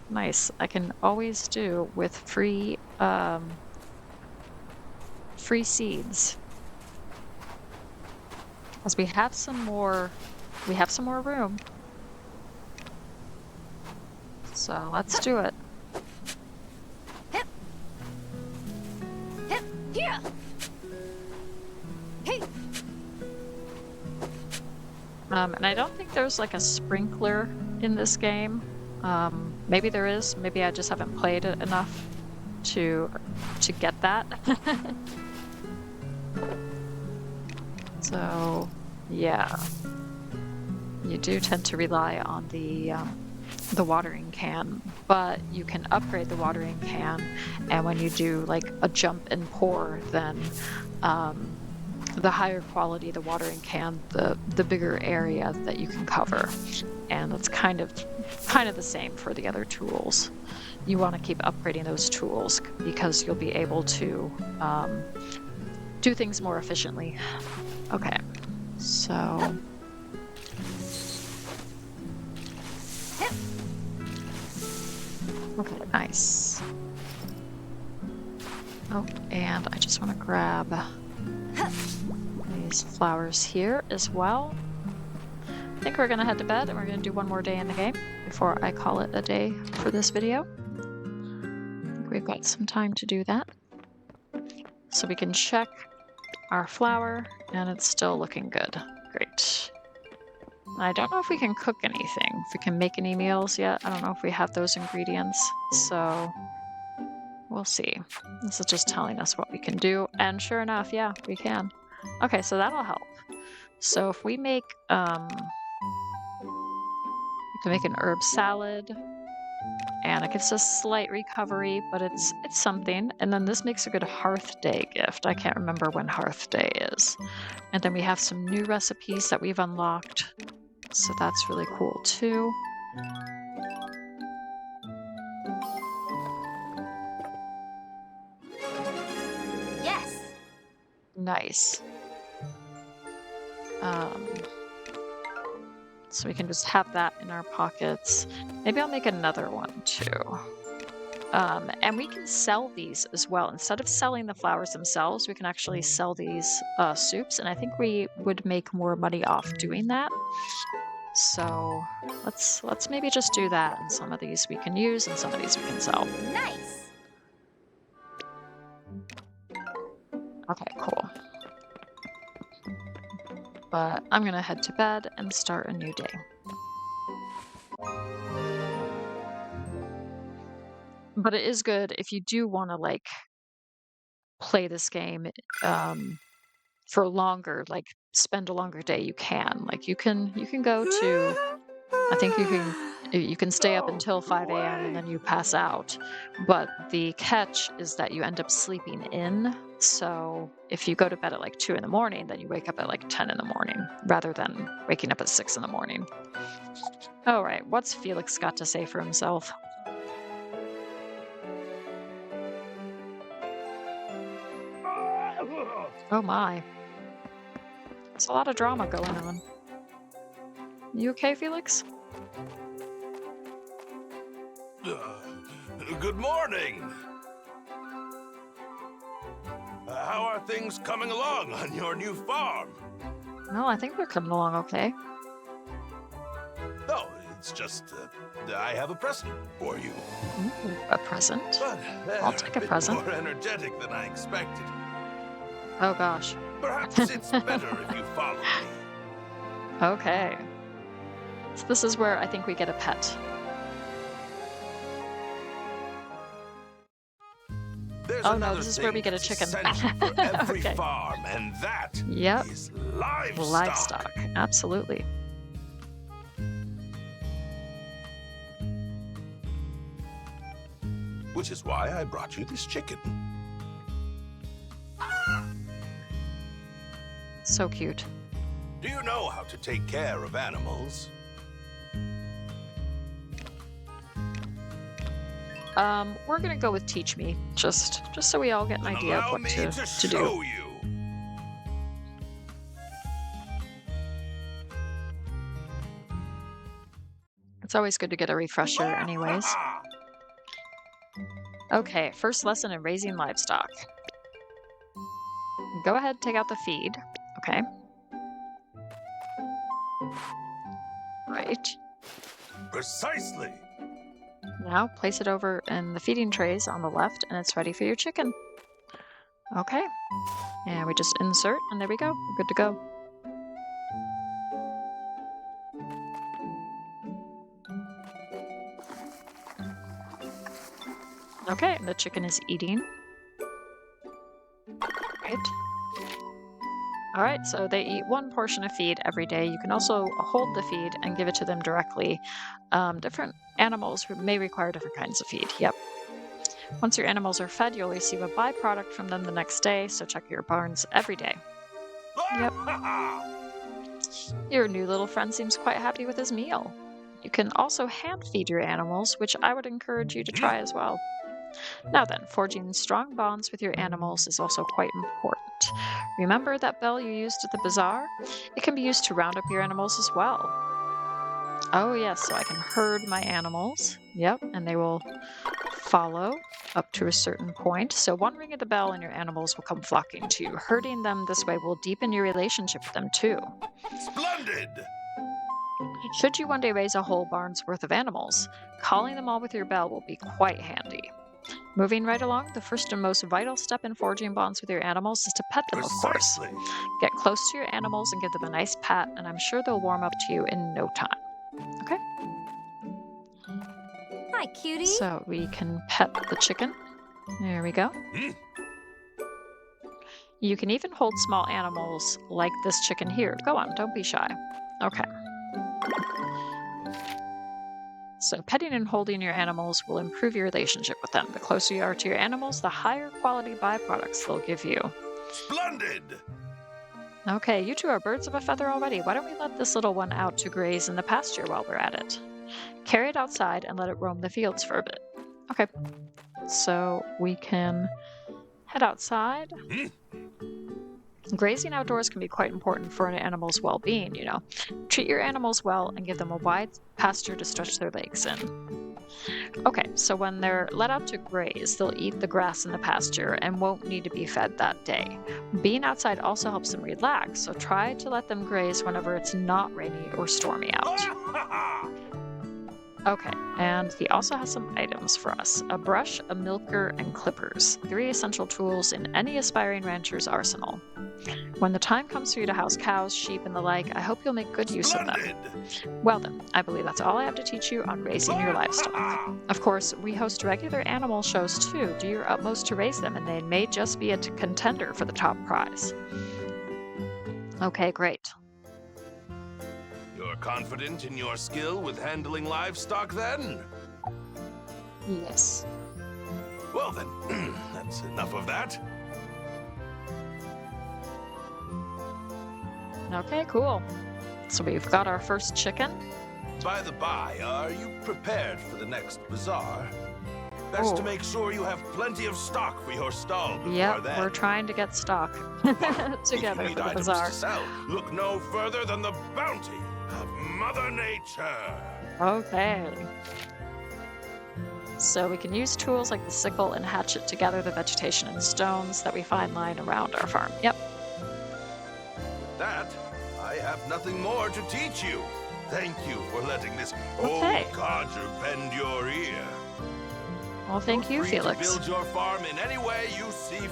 Nice. I can always do with free seeds. Because we have some more room. So let's do it. And I don't think there's like a sprinkler in this game. Maybe there is. Maybe I just haven't played it enough to get that. So, yeah. You do tend to rely on the watering can, but you can upgrade the watering can, and when you do like a jump and pour, then the higher quality the watering can, the bigger area that you can cover. And it's kind of the same for the other tools. You want to keep upgrading those tools because you'll be able to do things more efficiently. Okay, so okay, nice. Oh, and I just want to grab these flowers here as well. I think we're gonna head to bed and we're gonna do one more day in the game before I call it a day for this video. I think we've got some time to do that. So we can check our flour and it's still looking good. Great. I don't know if we can cook anything, if we can make any meals yet. I don't know if we have those ingredients, so we'll see. This is just telling us what we can do, and sure enough, yeah, we can. Okay, so that'll help. So if we make, we can make an herb salad, and it gives us slight recovery, but it's something. And then this makes a good Hearth Day gift. I can't remember when Hearth Day is. And then we have some new recipes that we've unlocked, so that's really cool too. Yes. Nice. So we can just have that in our pockets. Maybe I'll make another one too. And we can sell these as well. Instead of selling the flowers themselves, we can actually sell these soups, and I think we would make more money off doing that. So let's maybe just do that, and some of these we can use and some of these we can sell. Nice. Okay, cool. But I'm gonna head to bed and start a new day. But it is good if you do want to like play this game for longer, like spend a longer day, you can. Like you can go to, I think you can You can stay up until 5 a.m. and then you pass out. But the catch is that you end up sleeping in. So if you go to bed at like 2 in the morning, then you wake up at like 10 in the morning rather than waking up at 6 in the morning. All right, what's Felix got to say for himself? Oh my. There's a lot of drama going on. You okay, Felix? Good morning. How are things coming along on your new farm? Well, I think they're coming along okay. Oh, it's just I have a present for you. Ooh, a present? But I'll take a bit present. more energetic than I expected. Oh gosh. Perhaps it's better if you follow me. Okay. So this is where I think we get a pet. There's Oh no, another this is where we thing get a that's chicken. essential for every Okay. farm, and that Yep. is livestock. Livestock. Absolutely. Which is why I brought you this chicken. So cute. Do you know how to take care of animals? We're gonna go with teach me, just so we all get an Then idea of allow what me to show do. you. It's always good to get a refresher anyways. Okay, first lesson in raising livestock. Go ahead, take out the feed. Okay. Right. Precisely. Now place it over in the feeding trays on the left and it's ready for your chicken. Okay. And we just insert and there we go. We're good to go. Okay, and the chicken is eating. Right. All right, so they eat one portion of feed every day. You can also hold the feed and give it to them directly. Different animals may require different kinds of feed. Yep. Once your animals are fed, you'll receive a byproduct from them the next day, so check your barns every day. Yep. Your new little friend seems quite happy with his meal. You can also hand feed your animals, which I would encourage you to try as well. Now then, forging strong bonds with your animals is also quite important. Remember that bell you used at the bazaar? It can be used to round up your animals as well. Oh yes, so I can herd my animals. Yep, and they will follow up to a certain point. So one ring of the bell and your animals will come flocking to you. Herding them this way will deepen your relationship with them too. Splendid! Should you one day raise a whole barn's worth of animals, calling them all with your bell will be quite handy. Moving right along, the first and most vital step in forging bonds with your animals is to pet them, of course. Precisely. Get close to your animals and give them a nice pat, and I'm sure they'll warm up to you in no time. Okay? Hi, cutie. So we can pet the chicken. There we go. You can even hold small animals like this chicken here. Go on, don't be shy. Okay. So petting and holding your animals will improve your relationship with them. The closer you are to your animals, the higher quality byproducts they'll give you. Splendid! Okay, you two are birds of a feather already. Why don't we let this little one out to graze in the pasture while we're at it? Carry it outside and let it roam the fields for a bit. Okay, so we can head outside. Grazing outdoors can be quite important for an animal's well-being, you know. Treat your animals well and give them a wide pasture to stretch their legs in. Okay, so when they're let out to graze, they'll eat the grass in the pasture and won't need to be fed that day. Being outside also helps them relax, so try to let them graze whenever it's not rainy or stormy out. Okay, and he also has some items for us. A brush, a milker, and clippers. 3 essential tools in any aspiring rancher's arsenal. When the time comes for you to house cows, sheep, and the like, I hope you'll make good use of them. Splendid! Well then, I believe that's all I have to teach you on raising your livestock. Of course, we host regular animal shows too. Do your utmost to raise them, and they may just be a contender for the top prize. Okay, great. Your confident in your skill with handling livestock, then? Yes. Well, then, that's enough of that. Okay, cool. So we've got our first chicken. By the by, are you prepared for the next bazaar? Best to make sure you have plenty of stock for your stall before Yep, then. we're trying to get stock If you together need for the items bazaar. to sell, look no further than the bounty of Mother Nature. Okay. So we can use tools like the sickle and hatchet to gather the vegetation and stones that we find lying around our farm. Yep. That, I have nothing more to teach you. Thank you for letting this Okay. old codger bend your ear. Well, thank you, Free Felix. to build your farm in any way you see fit.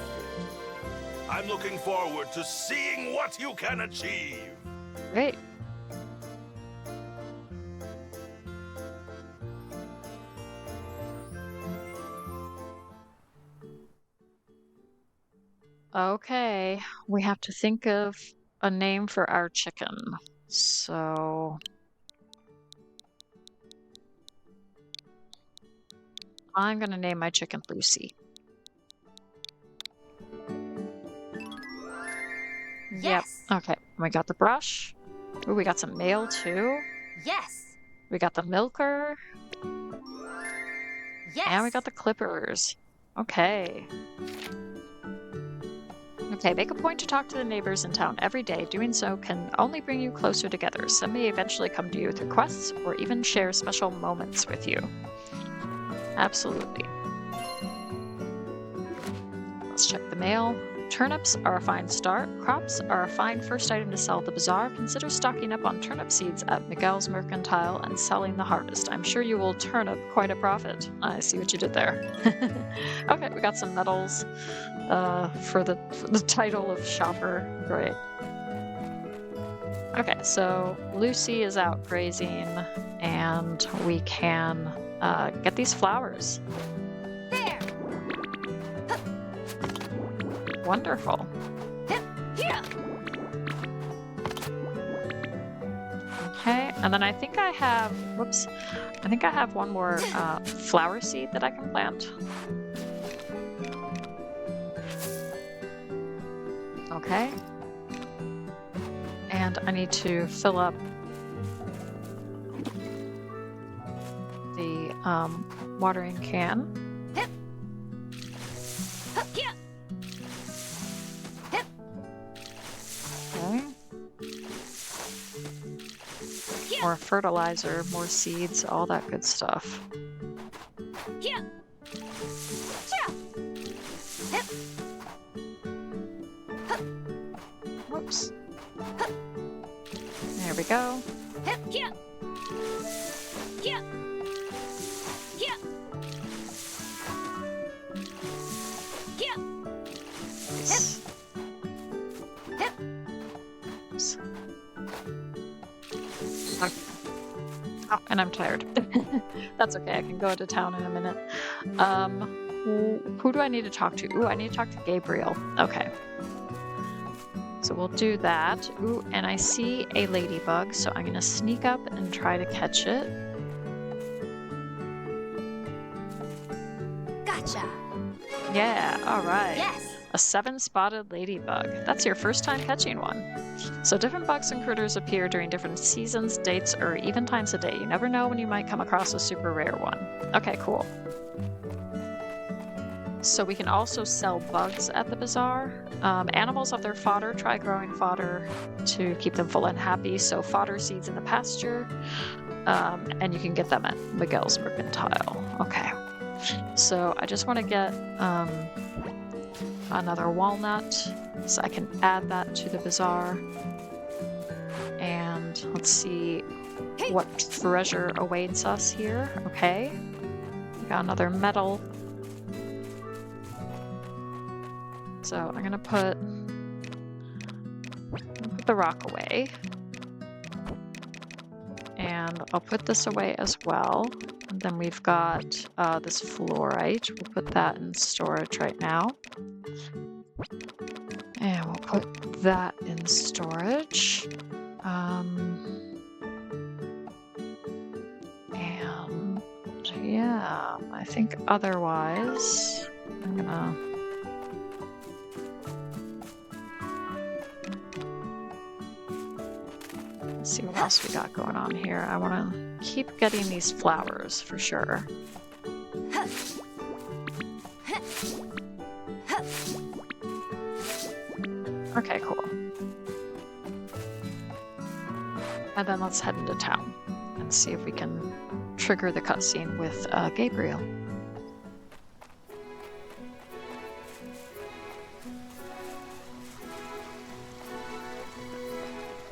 I'm looking forward to seeing what you can achieve. Great. Okay, we have to think of a name for our chicken. So I'm gonna name my chicken Lucy. Yes. Yep. Okay, we got the brush. Ooh, we got some mail too. Yes. We got the milker. Yes. And we got the clippers. Okay. Okay, make a point to talk to the neighbors in town every day. Doing so can only bring you closer together. Some may eventually come to you with requests or even share special moments with you. Absolutely. Let's check the mail. Turnips are a fine start. Crops are a fine first item to sell at the bazaar. Consider stocking up on turnip seeds at Miguel's Mercantile and selling the harvest. I'm sure you will turn up quite a profit. I see what you did there. Okay, we got some medals for the title of shopper. Great. Okay, so Lucy is out grazing, and we can get these flowers. There. Wonderful. Here. Okay, and then I think I have, whoops, I think I have one more flower seed that I can plant. Okay. And I need to fill up the watering can. Here. Okay. More fertilizer, more seeds, all that good stuff. Here. Whoops. There we go. Here. Here. Here. Here. Nice. Oops. Okay. Oh, and I'm tired. That's okay. I can go to town in a minute. Who do I need to talk to? Ooh, I need to talk to Gabriel. Okay. So we'll do that. Ooh, and I see a ladybug, so I'm gonna sneak up and try to catch it. Gotcha. Yeah, all right. Yes. A 7-spotted ladybug. That's your first time catching one. So different bugs and critters appear during different seasons, dates, or even times of day. You never know when you might come across a super rare one. Okay, cool. So we can also sell bugs at the bazaar. Animals have their fodder. Try growing fodder to keep them full and happy. So fodder seeds in the pasture, and you can get them at Miguel's Mercantile. Okay. So I just want to get another walnut, so I can add that to the bazaar. And let's see what treasure awaits us here. Okay. We got another medal. So I'm gonna put the rock away. And I'll put this away as well. And then we've got this fluorite. We'll put that in storage right now. And we'll put that in storage. yeah, I think otherwise, I'm gonna... Let's see what else we got going on here. I want to keep getting these flowers for sure. Okay, cool. And then let's head into town and see if we can trigger the cutscene with Gabriel.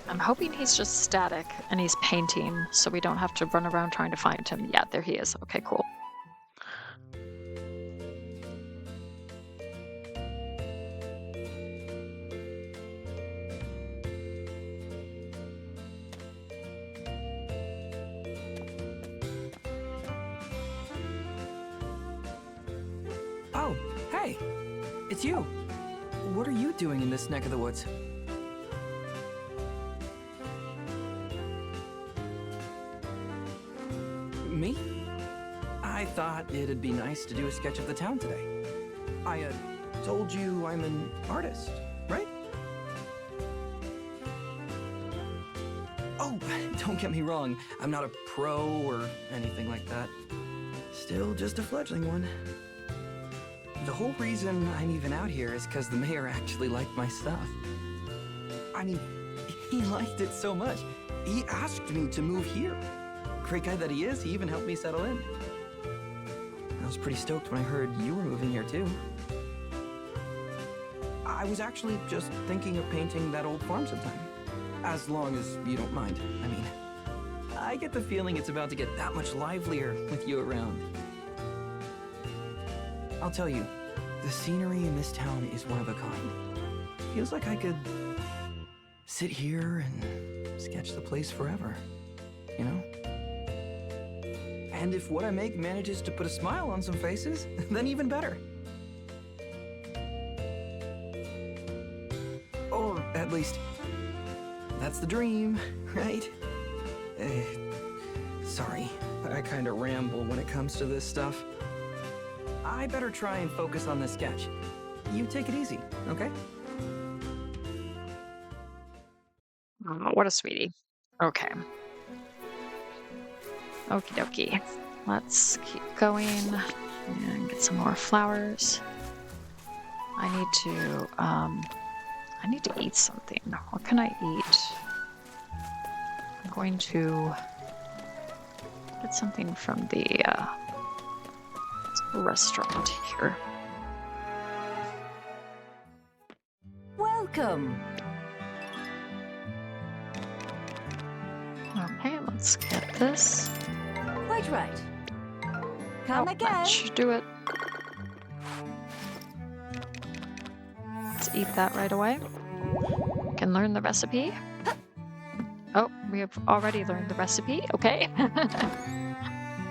I'm hoping he's just static and he's painting, so we don't have to run around trying to find him. Yeah, there he is. Okay, cool. Oh, hey! It's you! What are you doing in this neck of the woods? Me? I thought it'd be nice to do a sketch of the town today. I told you I'm an artist, right? Oh, don't get me wrong. I'm not a pro or anything like that. Still just a fledgling one. The whole reason I'm even out here is because the mayor actually liked my stuff. I mean, he liked it so much. He asked me to move here. Great guy that he is, he even helped me settle in. I was pretty stoked when I heard you were moving here too. I was actually just thinking of painting that old farm sometime. As long as you don't mind. I mean, I get the feeling it's about to get that much livelier with you around. I'll tell you, the scenery in this town is one of a kind. Feels like I could sit here and sketch the place forever, you know? And if what I make manages to put a smile on some faces, then even better. Or at least, that's the dream, right? Sorry, I kinda ramble when it comes to this stuff. I better try and focus on this sketch. You take it easy, okay? Oh, what a sweetie. Okay. Okie dokie. Let's keep going and get some more flowers. I need to eat something. What can I eat? I'm going to get something from the restaurant here. Welcome. Okay, let's get this. Quite right. Come That again. should do it. Let's eat that right away. We can learn the recipe. Oh, we have already learned the recipe. Okay.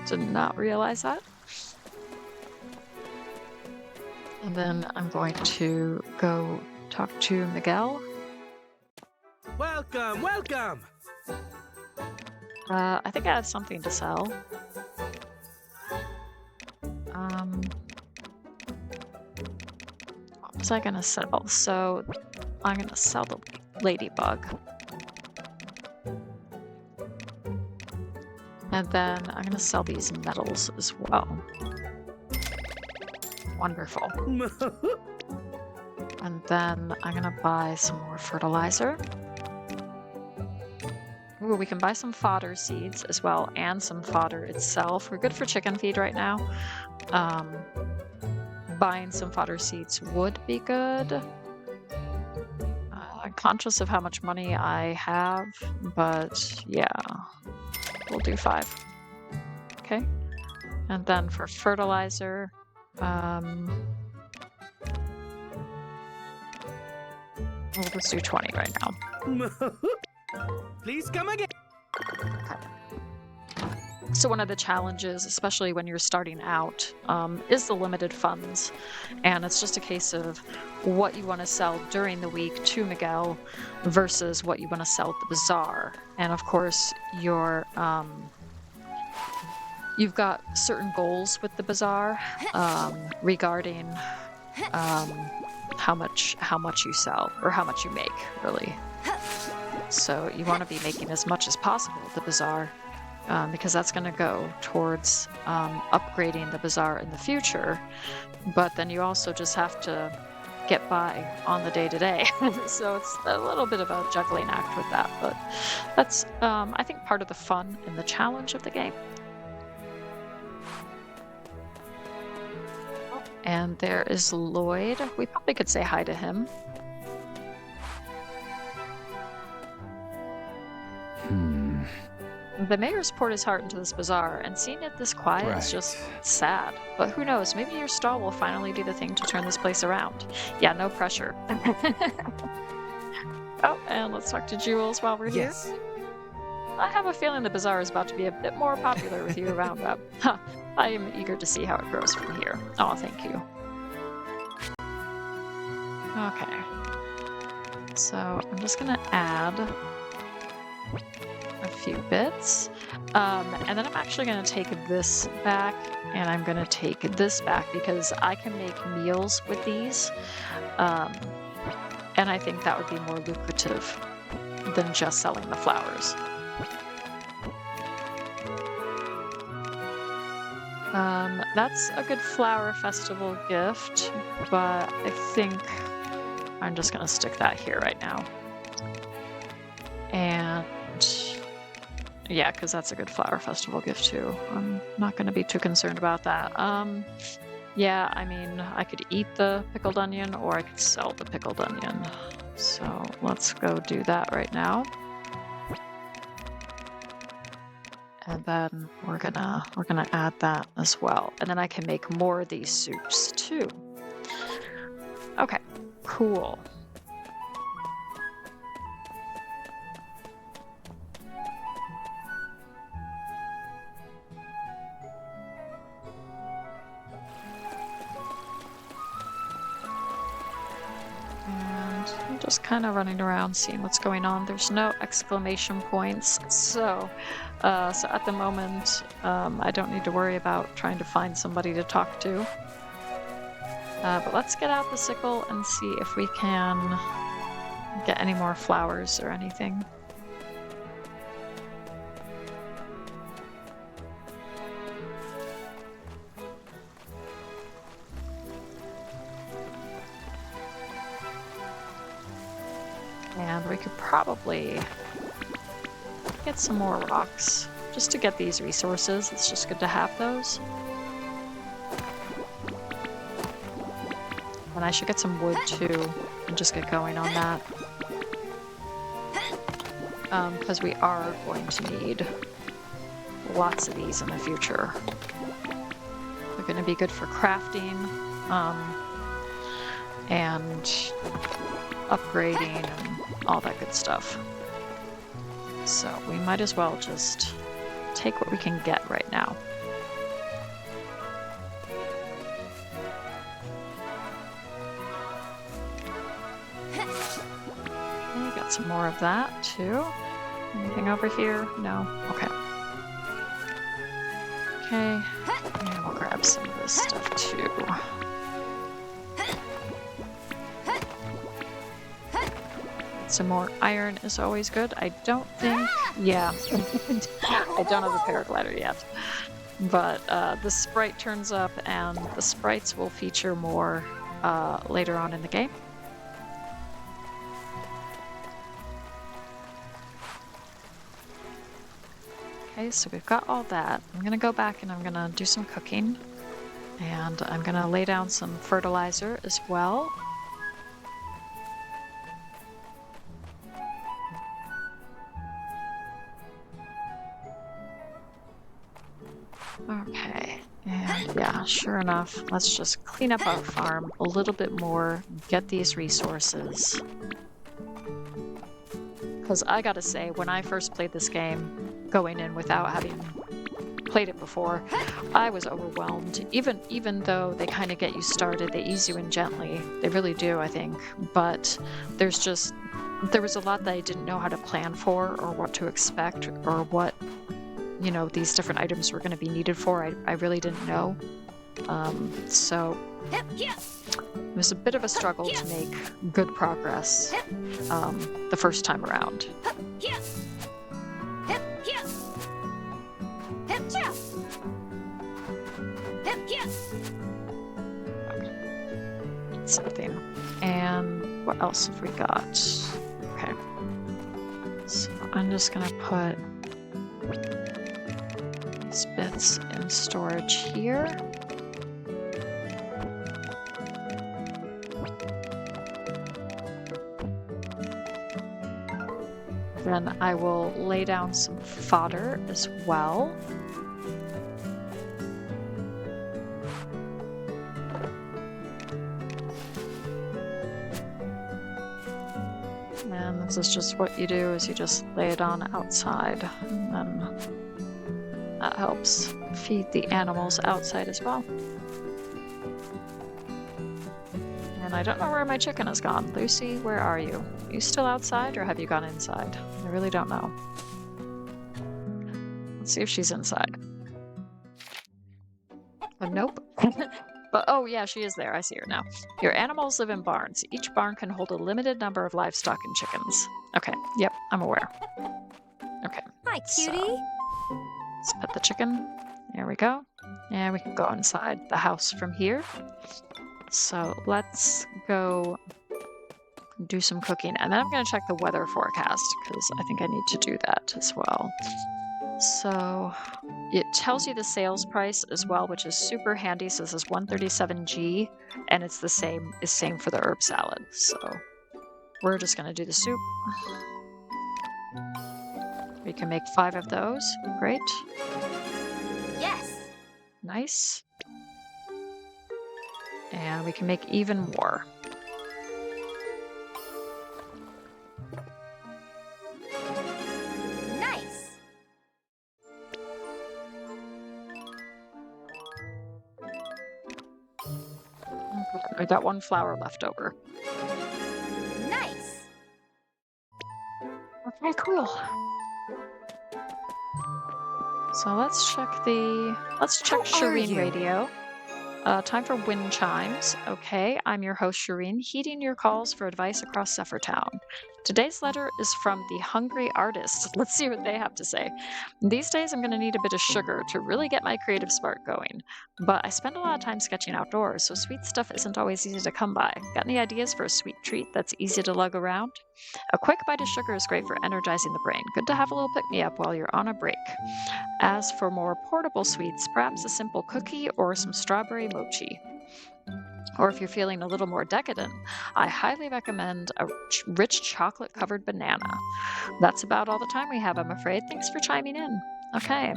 Did not realize that. And then I'm going to go talk to Miguel. Welcome, welcome! I think I have something to sell. What was I gonna sell? So I'm gonna sell the ladybug. And then I'm gonna sell these metals as well. Wonderful. And then I'm gonna buy some more fertilizer. Ooh, we can buy some fodder seeds as well, and some fodder itself. We're good for chicken feed right now. Buying some fodder seeds would be good. I'm conscious of how much money I have, but yeah, we'll do 5. Okay. And then for fertilizer, we'll just do 20 right now. Please come again. So one of the challenges, especially when you're starting out, is the limited funds. And it's just a case of what you want to sell during the week to Miguel versus what you want to sell at the bazaar. And of course, your you've got certain goals with the bazaar regarding how much you sell, or how much you make, really. So you want to be making as much as possible at the bazaar, because that's going to go towards upgrading the bazaar in the future. But then you also just have to get by on the day-to-day. So it's a little bit of a juggling act with that, but that's I think part of the fun and the challenge of the game. And there is Lloyd. We probably could say hi to him. The mayor's poured his heart into this bazaar, and seeing it this quiet is just sad. But who knows, maybe your stall will finally be the thing to turn this place around. Yeah, no pressure. Oh, and let's talk to Jules while we're here. I have a feeling the bazaar is about to be a bit more popular with you around, Web. I am eager to see how it grows from here. Oh, thank you. Okay. So I'm just gonna add a few bits. And then I'm actually gonna take this back, and I'm gonna take this back because I can make meals with these. And I think that would be more lucrative than just selling the flowers. That's a good flower festival gift, but I think I'm just gonna stick that here right now. And yeah, because that's a good flower festival gift too. I'm not gonna be too concerned about that. Yeah, I mean, I could eat the pickled onion or I could sell the pickled onion. So let's go do that right now. And then we're gonna add that as well. And then I can make more of these soups too. Okay, cool. I'm just kind of running around seeing what's going on. There's no exclamation points, so at the moment I don't need to worry about trying to find somebody to talk to. But let's get out the sickle and see if we can get any more flowers or anything. And we could probably get some more rocks just to get these resources. It's just good to have those. And I should get some wood too and just get going on that. Because we are going to need lots of these in the future. They're going to be good for crafting and upgrading and all that good stuff. So we might as well just take what we can get right now. Okay, got some more of that too. Anything over here? No? Okay. Okay, and we'll grab some of this stuff too. Some more iron is always good. I don't think, yeah, I don't have a paraglider yet, but the sprite turns up, and the sprites will feature more later on in the game. Okay, so we've got all that. I'm gonna go back and I'm gonna do some cooking, and I'm gonna lay down some fertilizer as well. Okay, and yeah, sure enough, let's just clean up our farm a little bit more, get these resources. Because I gotta say, when I first played this game, going in without having played it before, I was overwhelmed. Even though they kind of get you started, they ease you in gently. They really do, I think. But there was a lot that I didn't know how to plan for, or what to expect, or what you know, these different items were going to be needed for. I really didn't know. So it was a bit of a struggle to make good progress the first time around. Something. And what else have we got? Okay. So I'm just gonna put these bits in storage here. Then I will lay down some fodder as well. And this is just what you do, is you just lay it on outside, and then that helps feed the animals outside as well. And I don't know where my chicken has gone. Lucy, where are you? Are you still outside, or have you gone inside? I really don't know. Let's see if she's inside. Nope. But oh yeah, she is there. I see her now. Your animals live in barns. Each barn can hold a limited number of livestock and chickens. Okay, yep, I'm aware. Okay. Hi, cutie. So, let's pet the chicken. There we go. And we can go inside the house from here. So let's go do some cooking. And then I'm going to check the weather forecast, because I think I need to do that as well. So it tells you the sales price as well, which is super handy. So this is 137G, and it's the same for the herb salad. So we're just going to do the soup. We can make 5 of those. Great. Yes. Nice. And we can make even more. Nice. I got 1 flour left over. Nice. Okay, cool. So let's check Shireen radio. Time for wind chimes. Okay, I'm your host Shireen, heeding your calls for advice across Zephyr-Town. Today's letter is from the Hungry Artist. Let's see what they have to say. These days I'm going to need a bit of sugar to really get my creative spark going. But I spend a lot of time sketching outdoors, so sweet stuff isn't always easy to come by. Got any ideas for a sweet treat that's easy to lug around? A quick bite of sugar is great for energizing the brain. Good to have a little pick-me-up while you're on a break. As for more portable sweets, perhaps a simple cookie or some strawberry mochi. Or if you're feeling a little more decadent, I highly recommend a rich chocolate-covered banana. That's about all the time we have, I'm afraid. Thanks for chiming in. Okay.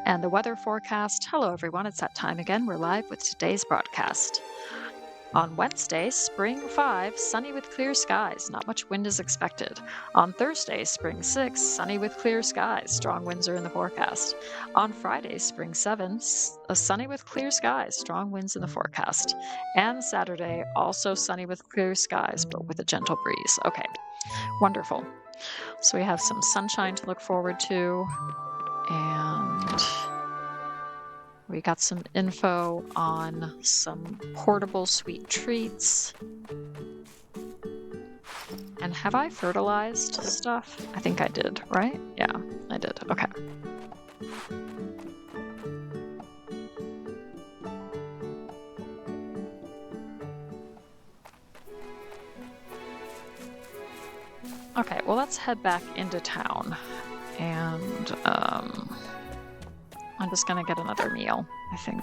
And the weather forecast. Hello, everyone. It's that time again. We're live with today's broadcast. On Wednesday, spring 5, sunny with clear skies. Not much wind is expected. On Thursday, spring 6, sunny with clear skies. Strong winds are in the forecast. On Friday, spring 7, sunny with clear skies. Strong winds in the forecast. And Saturday, also sunny with clear skies, but with a gentle breeze. Okay, wonderful. So we have some sunshine to look forward to. And we got some info on some portable sweet treats. And have I fertilized stuff? I think I did, right? Yeah, I did. Okay. Okay, well, let's head back into town. And, I'm just gonna get another meal, I think.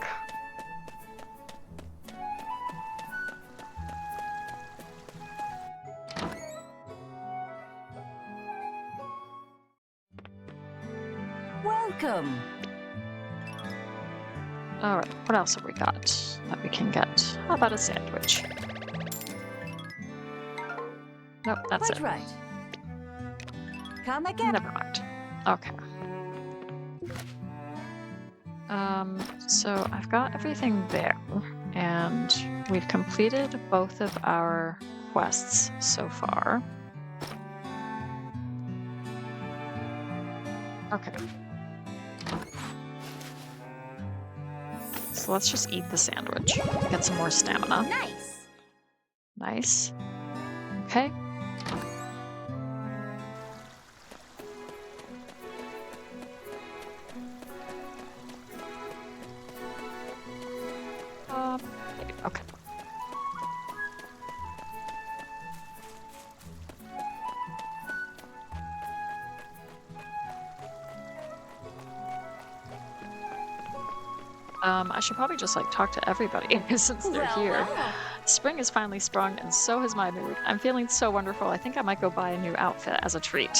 Welcome. Alright, what else have we got that we can get? How about a sandwich? Nope, that's Quite it. right. Come again. Never mind. Okay. So I've got everything there, and we've completed both of our quests so far. Okay. So let's just eat the sandwich. Get some more stamina. Nice. Nice. Okay. Okay. I should probably just like talk to everybody since they're here. Spring has finally sprung, and so has my mood. I'm feeling so wonderful. I think I might go buy a new outfit as a treat.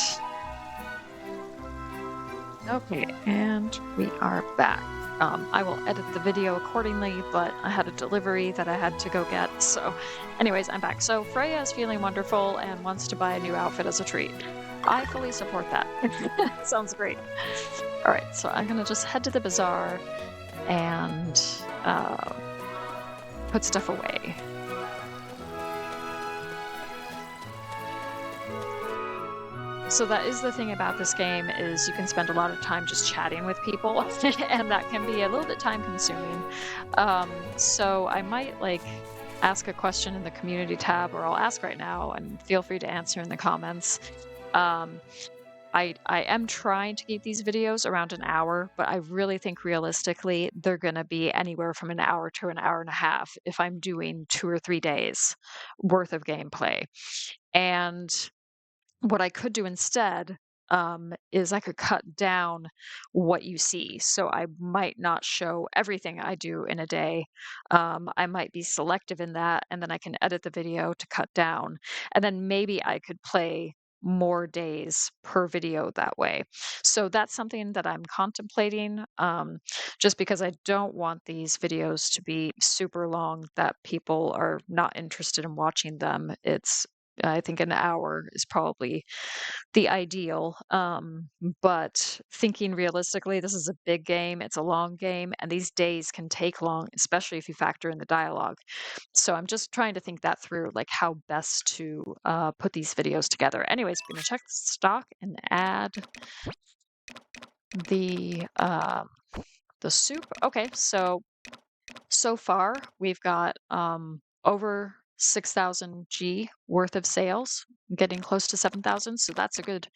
Okay, and we are back. I will edit the video accordingly, but I had a delivery that I had to go get. So anyways, I'm back. So Freya is feeling wonderful and wants to buy a new outfit as a treat. I fully support that. Sounds great. All right, so I'm gonna just head to the bazaar and put stuff away. So that is the thing about this game, is you can spend a lot of time just chatting with people and that can be a little bit time consuming. So I might like ask a question in the community tab, or I'll ask right now and feel free to answer in the comments. I am trying to keep these videos around an hour, but I really think realistically they're going to be anywhere from an hour to an hour and a half if I'm doing 2 or 3 days worth of gameplay. And what I could do instead is I could cut down what you see. So I might not show everything I do in a day. I might be selective in that, and then I can edit the video to cut down. And then maybe I could play more days per video that way. So that's something that I'm contemplating, just because I don't want these videos to be super long that people are not interested in watching them. I think an hour is probably the ideal. But thinking realistically, this is a big game, it's a long game, and these days can take long, especially if you factor in the dialogue. So I'm just trying to think that through, like how best to put these videos together. Anyways, we're gonna check the stock and add the soup. Okay, so far we've got over 6,000 G worth of sales, getting close to 7,000. So that's a good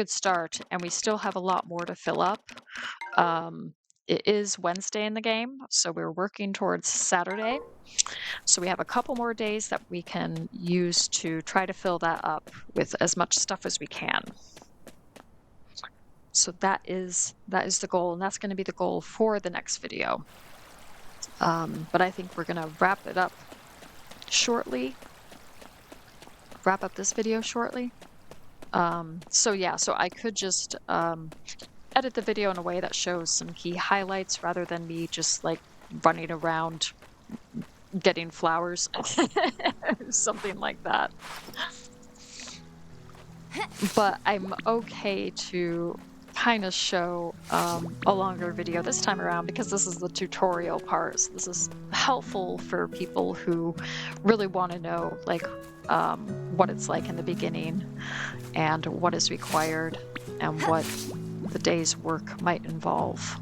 start, and we still have a lot more to fill up. It is Wednesday in the game, so we're working towards Saturday. So we have a couple more days that we can use to try to fill that up with as much stuff as we can. So that is the goal, and that's going to be the goal for the next video. But I think we're going to wrap it up shortly. Wrap up this video shortly. So yeah, so I could just edit the video in a way that shows some key highlights rather than me just like running around getting flowers. Something like that. But I'm okay to kind of show a longer video this time around, because this is the tutorial part. So this is helpful for people who really want to know like what it's like in the beginning and what is required and what the day's work might involve.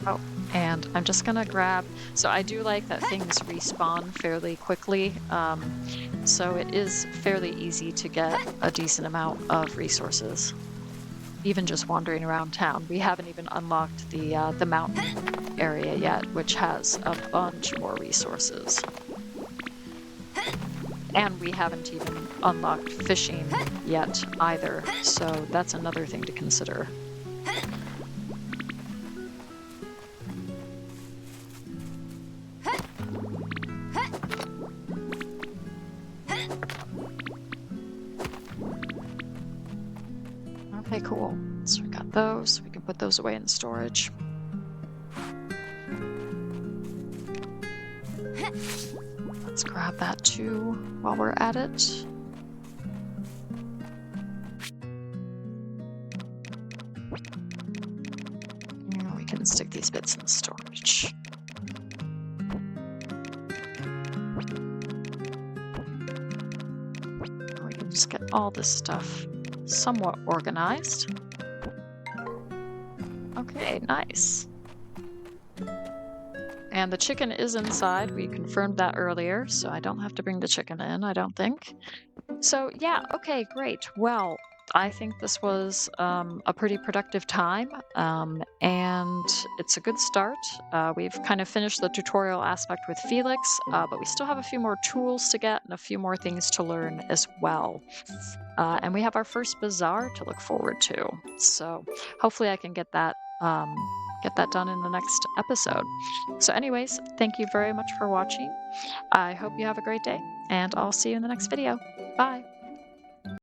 Oh, and I'm just gonna grab, so I do like that things respawn fairly quickly, so it is fairly easy to get a decent amount of resources, even just wandering around town. We haven't even unlocked the mountain area yet, which has a bunch more resources. And we haven't even unlocked fishing yet either, so that's another thing to consider. Okay, cool. So we got those. We can put those away in storage. Let's grab that too while we're at it. And we can stick these bits in storage. get all this stuff somewhat organized. Okay, nice. And the chicken is inside. We confirmed that earlier, so I don't have to bring the chicken in, I don't think. So yeah, okay, great. Well, I think this was a pretty productive time, and it's a good start. We've kind of finished the tutorial aspect with Felix, but we still have a few more tools to get and a few more things to learn as well. And we have our first bazaar to look forward to. So hopefully I can get that done in the next episode. So anyways, thank you very much for watching. I hope you have a great day, and I'll see you in the next video. Bye!